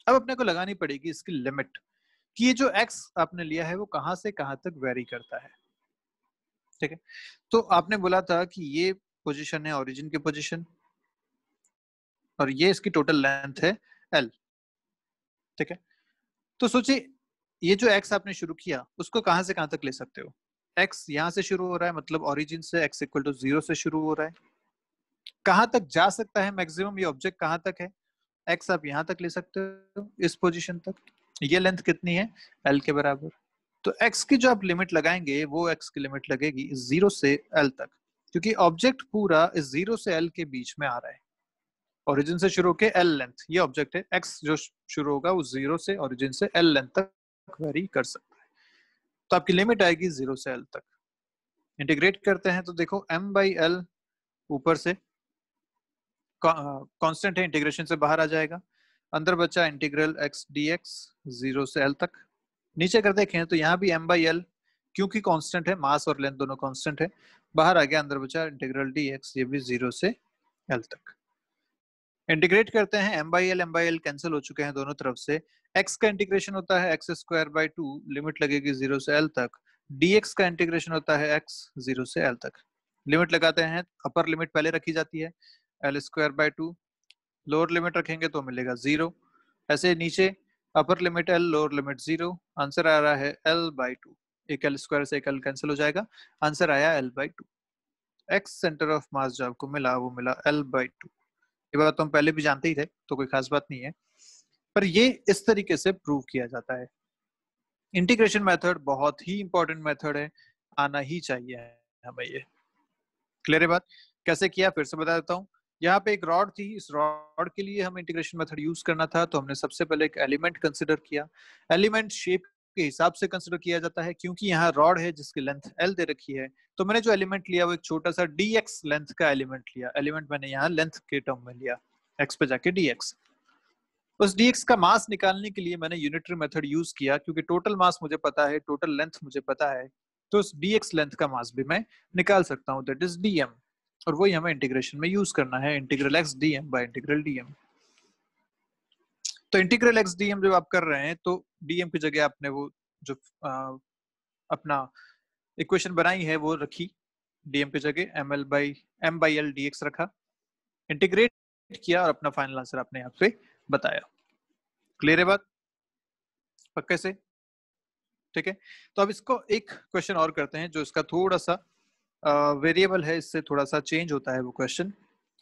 अब अपने को लगानी पड़ेगी इसकी लिमिट कि ये जो x आपने लिया है वो कहाँ से कहाँ तक वेरी करता है, ठीक है। तो आपने बोला था कि ये पोजीशन है ओरिजिन की पोजीशन और ये इसकी टोटल लेंथ है l, ठीक है। तो सोचिए ये जो x आपने शुरू किया उसको कहां से कहां तक ले सकते हो? x यहां से शुरू हो रहा है, मतलब ओरिजिन से x इक्वल टू 0 से शुरू हो रहा है। कहां तक जा सकता है मैक्सिमम ये ऑब्जेक्ट, कहां तक है? x आप यहां तक ले सकते हो, इस पोजीशन तक। ये लेंथ कितनी है? l के बराबर। तो x की जो आप लिमिट लगाएंगे वो x की लिमिट लगेगी 0 से l तक, क्योंकि ऑब्जेक्ट पूरा इस 0 से l के बीच में आ रहा है। ओरिजिन से शुरू होके एल लेंथ, ये ऑब्जेक्ट है, एक्स जो शुरू होगा वो 0 से ओरिजिन से एल लेंथ तक वेरी कर सकता है। तो आपकी लिमिट आएगी 0 से एल तक। इंटीग्रेट करते हैं तो देखो m/l ऊपर से कांस्टेंट है, इंटीग्रेशन से बाहर आ जाएगा। अंदर बचा इंटीग्रल x dx 0 से l तक। नीचे कर देखें तो यहाँ भी m/l, क्योंकि कांस्टेंट है, मास और लेंथ दोनों कांस्टेंट है, बाहर आ गया। अंदर बचा इंटीग्रल dx, ये भी 0 से l तक। इंटीग्रेट करते हैं m/l कैंसिल हो चुके हैं दोनों तरफ से। x का इंटीग्रेशन होता है x²/2, लिमिट लगेगी 0 से l तक। dx का इंटीग्रेशन होता है x 0 से l तक। लिमिट लगाते हैं, अपर लिमिट पहले रखी जाती है l²/2, लोअर लिमिट रखेंगे तो मिलेगा 0। ऐसे नीचे upper limit l, lower limit 0, answer आ रहा है l/2। एक l² से एक l कैंसिल हो जाएगा, आंसर आया l/2। x सेंटर ऑफ मास जो आपको मिला वो मिला l/2। ये बात तो हम पहले भी जानते ही थे, तो कोई खास बात नहीं है, पर ये इस तरीके से प्रूव किया जाता है। इंटीग्रेशन मेथड बहुत ही इंपॉर्टेंट मेथड है, आना ही चाहिए हमें ये। क्लियर है बात? कैसे किया फिर से बता देता हूँ। यहाँ पे एक रॉड थी, इस रॉड के लिए हमें इंटीग्रेशन मेथड यूज करना था, तो हमने सबसे पहले एक एलिमेंट कंसिडर किया। एलिमेंट शेप के हिसाब से कंसिडर किया जाता है, क्योंकि यहाँ रॉड है जिसकी लेंथ l दे रखी है, तो मैंने जो एलिमेंट लिया वो एक छोटा सा dx लेंथ का एलिमेंट लिया। एलिमेंट मैंने यहाँ लेंथ के टर्म में लिया, x पे जाके dx। उस dx का मास निकालने के लिए मैंने यूनिटरी मेथड यूज किया, क्योंकि टोटल मास मुझे पता है, टोटल लेंथ मुझे पता है, तो उस dx लेंथ का मास भी मैं निकाल सकता हूँ, दैट इज dm। और वही हमें इंटीग्रेशन में यूज करना है, integral x dm by integral dm। तो इंटीग्रल x dm जब आप कर रहे हैं तो डीएम की जगह आपने वो जो अपना इक्वेशन बनाई है वो रखी, डीएम की जगह m/l dx रखा, इंटीग्रेट किया और अपना फाइनल आंसर आपने यहाँ पे बताया। क्लियर है बात पक्के से? ठीक है, तो अब इसको एक क्वेश्चन और करते हैं जो इसका थोड़ा सा वेरिएबल है, इससे थोड़ा सा चेंज होता है वो क्वेश्चन।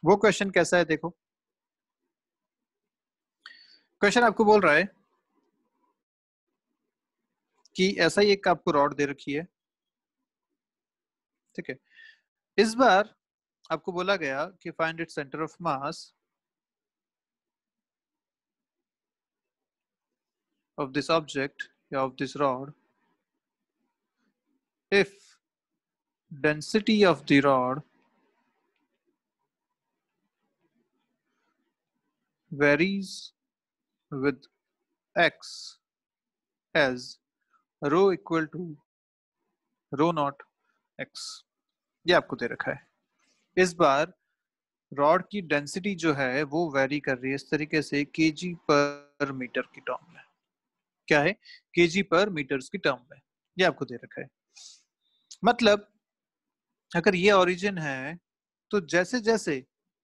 वो क्वेश्चन कैसा है देखो। क्वेश्चन आपको बोल रहा है कि ऐसा ही एक आपको रॉड दे रखी है, ठीक है। इस बार आपको बोला गया कि find it centre of mass of this object, of this rod, if density of the rod varies with x as rho equal to rho naught x। ये आपको दे रखा है। इस बार रॉड की डेंसिटी जो है वो वेरी कर रही है इस तरीके से केजी पर मीटर की टर्म में। क्या है? केजी पर मीटर्स की टर्म में। ये आपको दे रखा है। मतलब अगर ये ओरिजिन है तो जैसे जैसे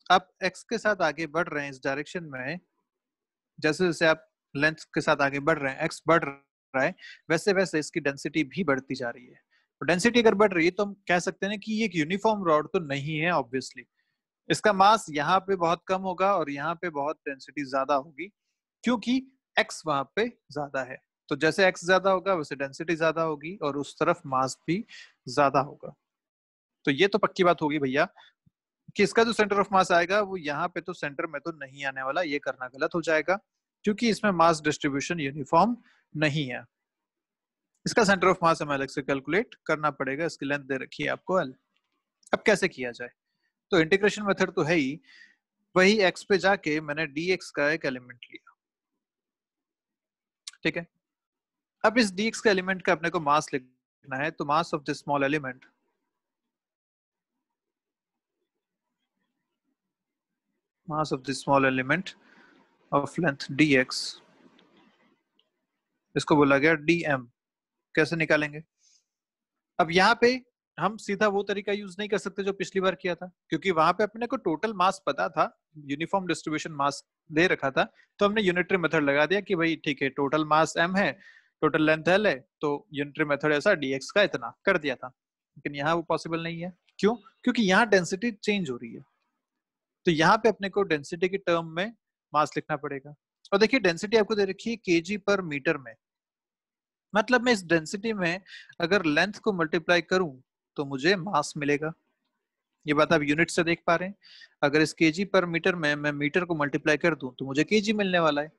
आप x के साथ आगे बढ़ रहे हैं इस डायरेक्शन में, जैसे जैसे आप लेंथ के साथ आगे बढ़ रहे हैं, x बढ़ रहा है, वैसे वैसे इसकी डेंसिटी भी बढ़ती जा रही है। तो डेंसिटी अगर बढ़ रही है तो हम कह सकते हैं कि ये एक यूनिफॉर्म रॉड तो नहीं है ऑब्वियसली। इसका मास यहाँ पे बहुत कम होगा और यहाँ पे बहुत डेंसिटी ज्यादा होगी, क्योंकि x वहां पे ज्यादा है। तो जैसे x ज्यादा होगा वैसे डेंसिटी ज्यादा होगी और उस तरफ मास भी ज्यादा होगा। तो ये तो पक्की बात होगी भैया कि इसका जो सेंटर ऑफ मास आएगा वो यहाँ पे तो सेंटर में तो नहीं आने वाला, ये करना गलत हो जाएगा क्योंकि इसमें मास डिस्ट्रीब्यूशन यूनिफॉर्म नहीं है। इसका सेंटर ऑफ मास हमें अलग से कैलकुलेट करना पड़ेगा। इसकी लेंथ दे रखी है आपको l। अब कैसे किया जाए? तो इंटीग्रेशन मेथड तो है ही, वही x पे जाके मैंने dx का एक एलिमेंट लिया, ठीक है। अब इस dx का एलिमेंट का अपने को मास लिखना है, तो mass of this small element, mass of this small element of length dx, इसको बोला गया dm। कैसे निकालेंगे? अब यहाँ पे हम सीधा वो तरीका यूज नहीं कर सकते जो पिछली बार किया था, क्योंकि वहां पे अपने को टोटल मास पता था, यूनिफॉर्म डिस्ट्रीब्यूशन मास दे रखा था, तो हमने यूनिटरी मेथड लगा दिया कि भाई ठीक है टोटल मास m है, टोटल लेंथ l है, तो यूनिटरी मेथड ऐसा dx का इतना कर दिया था। लेकिन यहाँ वो पॉसिबल नहीं है। क्यों? क्योंकि यहाँ डेंसिटी चेंज हो रही है, तो यहाँ पे अपने को डेंसिटी के टर्म में मास लिखना पड़ेगा। और देखिए डेंसिटी आपको दे रखी है केजी पर मीटर में, मतलब मैं इस डेंसिटी में अगर लेंथ को मल्टीप्लाई करूं तो मुझे मास मिलेगा। ये बात आप यूनिट से देख पा रहे हैं। अगर इस केजी पर मीटर में मैं मीटर को मल्टीप्लाई कर दूं तो मुझे केजी मिलने वाला है,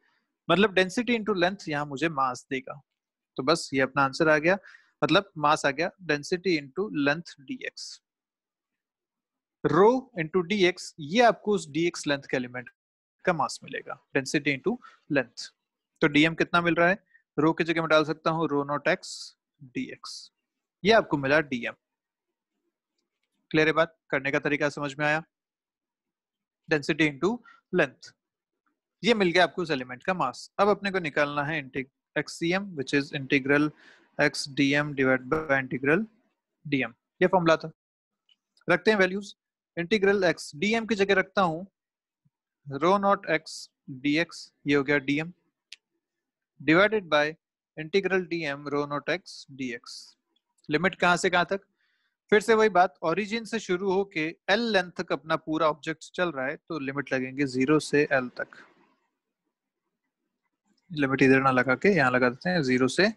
मतलब डेंसिटी इंटू लेंथ यहाँ मुझे मास देगा। तो बस ये अपना आंसर आ गया, मतलब मास आ गया density into length dx। Rho into dx, ये आपको उस dx लेंथ के एलिमेंट का मास मिलेगा, डेंसिटी इंटू लेंथ। तो dm कितना मिल रहा है? रो की जगह मैं डाल सकता हूँ रो नॉट x dx। ये आपको मिला dm। क्लियर है बात? करने का तरीका समझ में आया? डेंसिटी इंटू लेंथ, ये मिल गया आपको उस एलिमेंट का मास। अब अपने को निकालना है xcm which is integral x dm divide by integral dm। ये फॉर्मूला था। रखते हैं वैल्यूज। इंटीग्रल x dm की जगह रखता हूँ रो नॉट x dx, ये हो गया dm, divided by integral dm rho naught x dx। Limit कहां से कहां तक? फिर से वही बात, ओरिजिन से शुरू होके L लेंथ तक अपना पूरा ऑब्जेक्ट चल रहा है, तो लिमिट लगेंगे 0 से L तक। लिमिट इधर ना लगा के यहाँ लगा देते हैं, 0 से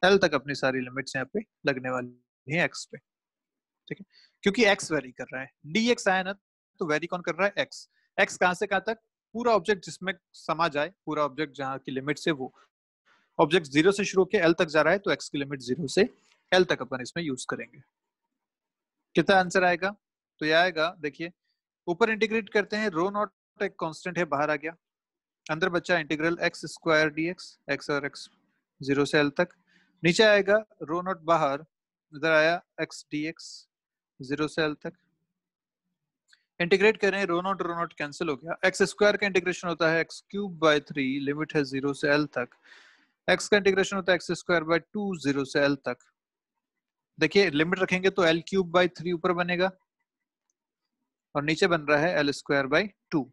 L तक अपनी सारी लिमिट्स यहाँ पे लगने वाली है x पे, ठीक है। क्योंकि x वेरी कर रहा है, dx आया ना, तो वेरी कौन कर रहा है? x। x कहां से कहां तक? पूरा ऑब्जेक्ट जिसमें समा जाए, पूरा ऑब्जेक्ट जहाँ की लिमिट से वो ऑब्जेक्ट 0 से शुरू होकर L तक जा रहा है, तो x की लिमिट 0 से L तक अपन इसमें यूज करेंगे। कितना आंसर आएगा? तो ये आएगा, देखिए ऊपर इंटीग्रेट करते हैं, रो नॉट एक कांस्टेंट है बाहर आ गया, अंदर बचा integral x square dx, x और x 0 से L तक। नीचे आएगा रो नॉट बाहर, इधर आया x dx 0 से L तक। इंटीग्रेट करें, रो नॉट कैंसिल हो गया, एक्स स्क्वायर का इंटीग्रेशन होता है x³ बाय 3, लिमिट है 0 से L तक, x का इंटीग्रेशन होता है एक्स स्क्वायर बाय 2 0 से l तक। देखिए लिमिट रखेंगे तो l क्यूब बाय 3 ऊपर बनेगा और नीचे बन रहा है l स्क्वायर बाय 2।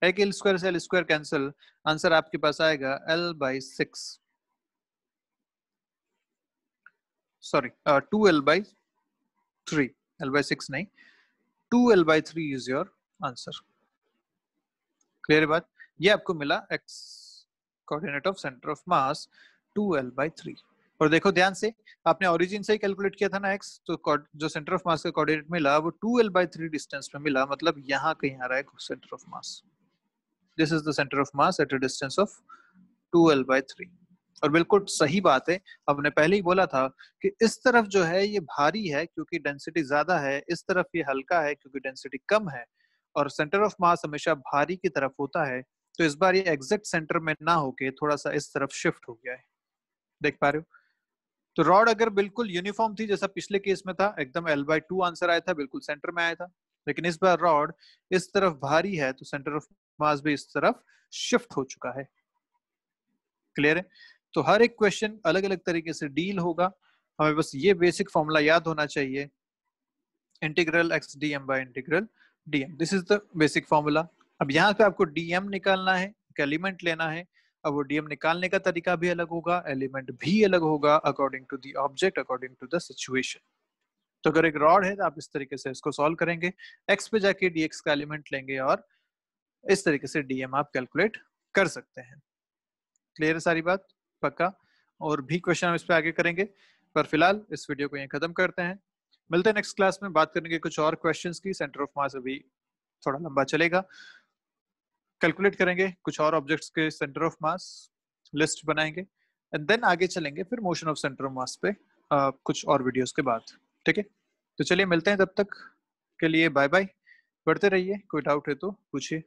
एक l स्क्वायर से l स्क्वायर कैंसिल, आंसर आपके पास आएगा l by 6, sorry 2l by 3, l by 6 नहीं, 2l by 3 is your answer. Clear बात? ये आपको मिला x coordinate of centre of mass 2l by 3। और देखो ध्यान से, आपने ओरिजिन से ही कैलकुलेट किया था ना x, तो जो सेंटर ऑफ मास का कोऑर्डिनेट मिला वो 2l बाय 3 डिस्टेंस में मिला, मतलब यहाँ कहीं आ रहा है centre of mass. This is the centre of mass at a distance of 2l by 3। और बिल्कुल सही बात है, हमने पहले ही बोला था कि इस तरफ जो है ये भारी है क्योंकि डेंसिटी ज्यादा है, इस तरफ ये हल्का है क्योंकि डेंसिटी कम है, और सेंटर ऑफ मास हमेशा भारी की तरफ होता है। तो इस बार ये एग्जैक्ट सेंटर में ना होके थोड़ा सा इस तरफ शिफ्ट हो गया है, देख पा रहे हो? तो रॉड अगर बिल्कुल यूनिफॉर्म थी जैसा पिछले केस में था, एकदम l बाय 2 आंसर आया था, बिल्कुल सेंटर में आया था, लेकिन इस बार रॉड इस तरफ भारी है तो सेंटर ऑफ मास भी इस तरफ शिफ्ट हो चुका है। क्लियर है? तो हर एक क्वेश्चन अलग अलग तरीके से डील होगा, हमें बस ये बेसिक फॉर्मूला याद होना चाहिए, integral x dm by integral dm, this is the basic formula. अब यहाँ पे आपको dm निकालना है, एक एलिमेंट लेना है। अब वो dm निकालने का तरीका भी अलग होगा, एलिमेंट भी अलग होगा, according to the object, according to the situation. तो अगर एक रॉड है तो आप इस तरीके से इसको सॉल्व करेंगे, x पे जाके dx का एलिमेंट लेंगे और इस तरीके से dm आप कैलकुलेट कर सकते हैं। क्लियर है सारी बात? पक्का? और भी क्वेश्चन हम इस पे आगे करेंगे, पर फिलहाल इस वीडियो को यहीं खत्म करते हैं। मिलते हैं नेक्स्ट क्लास में, बात करेंगे कुछ और क्वेश्चंस की। सेंटर ऑफ मास अभी थोड़ा लंबा चलेगा, कैलकुलेट करेंगे कुछ और ऑब्जेक्ट्स के सेंटर ऑफ मास, लिस्ट बनाएंगे एंड देन आगे चलेंगे फिर मोशन ऑफ सेंटर ऑफ मास पे कुछ और वीडियोस के बाद। ठीक है, तो चलिए मिलते हैं, तब तक के लिए बाय बाय। पढ़ते रहिए, कोई डाउट है तो पूछिए।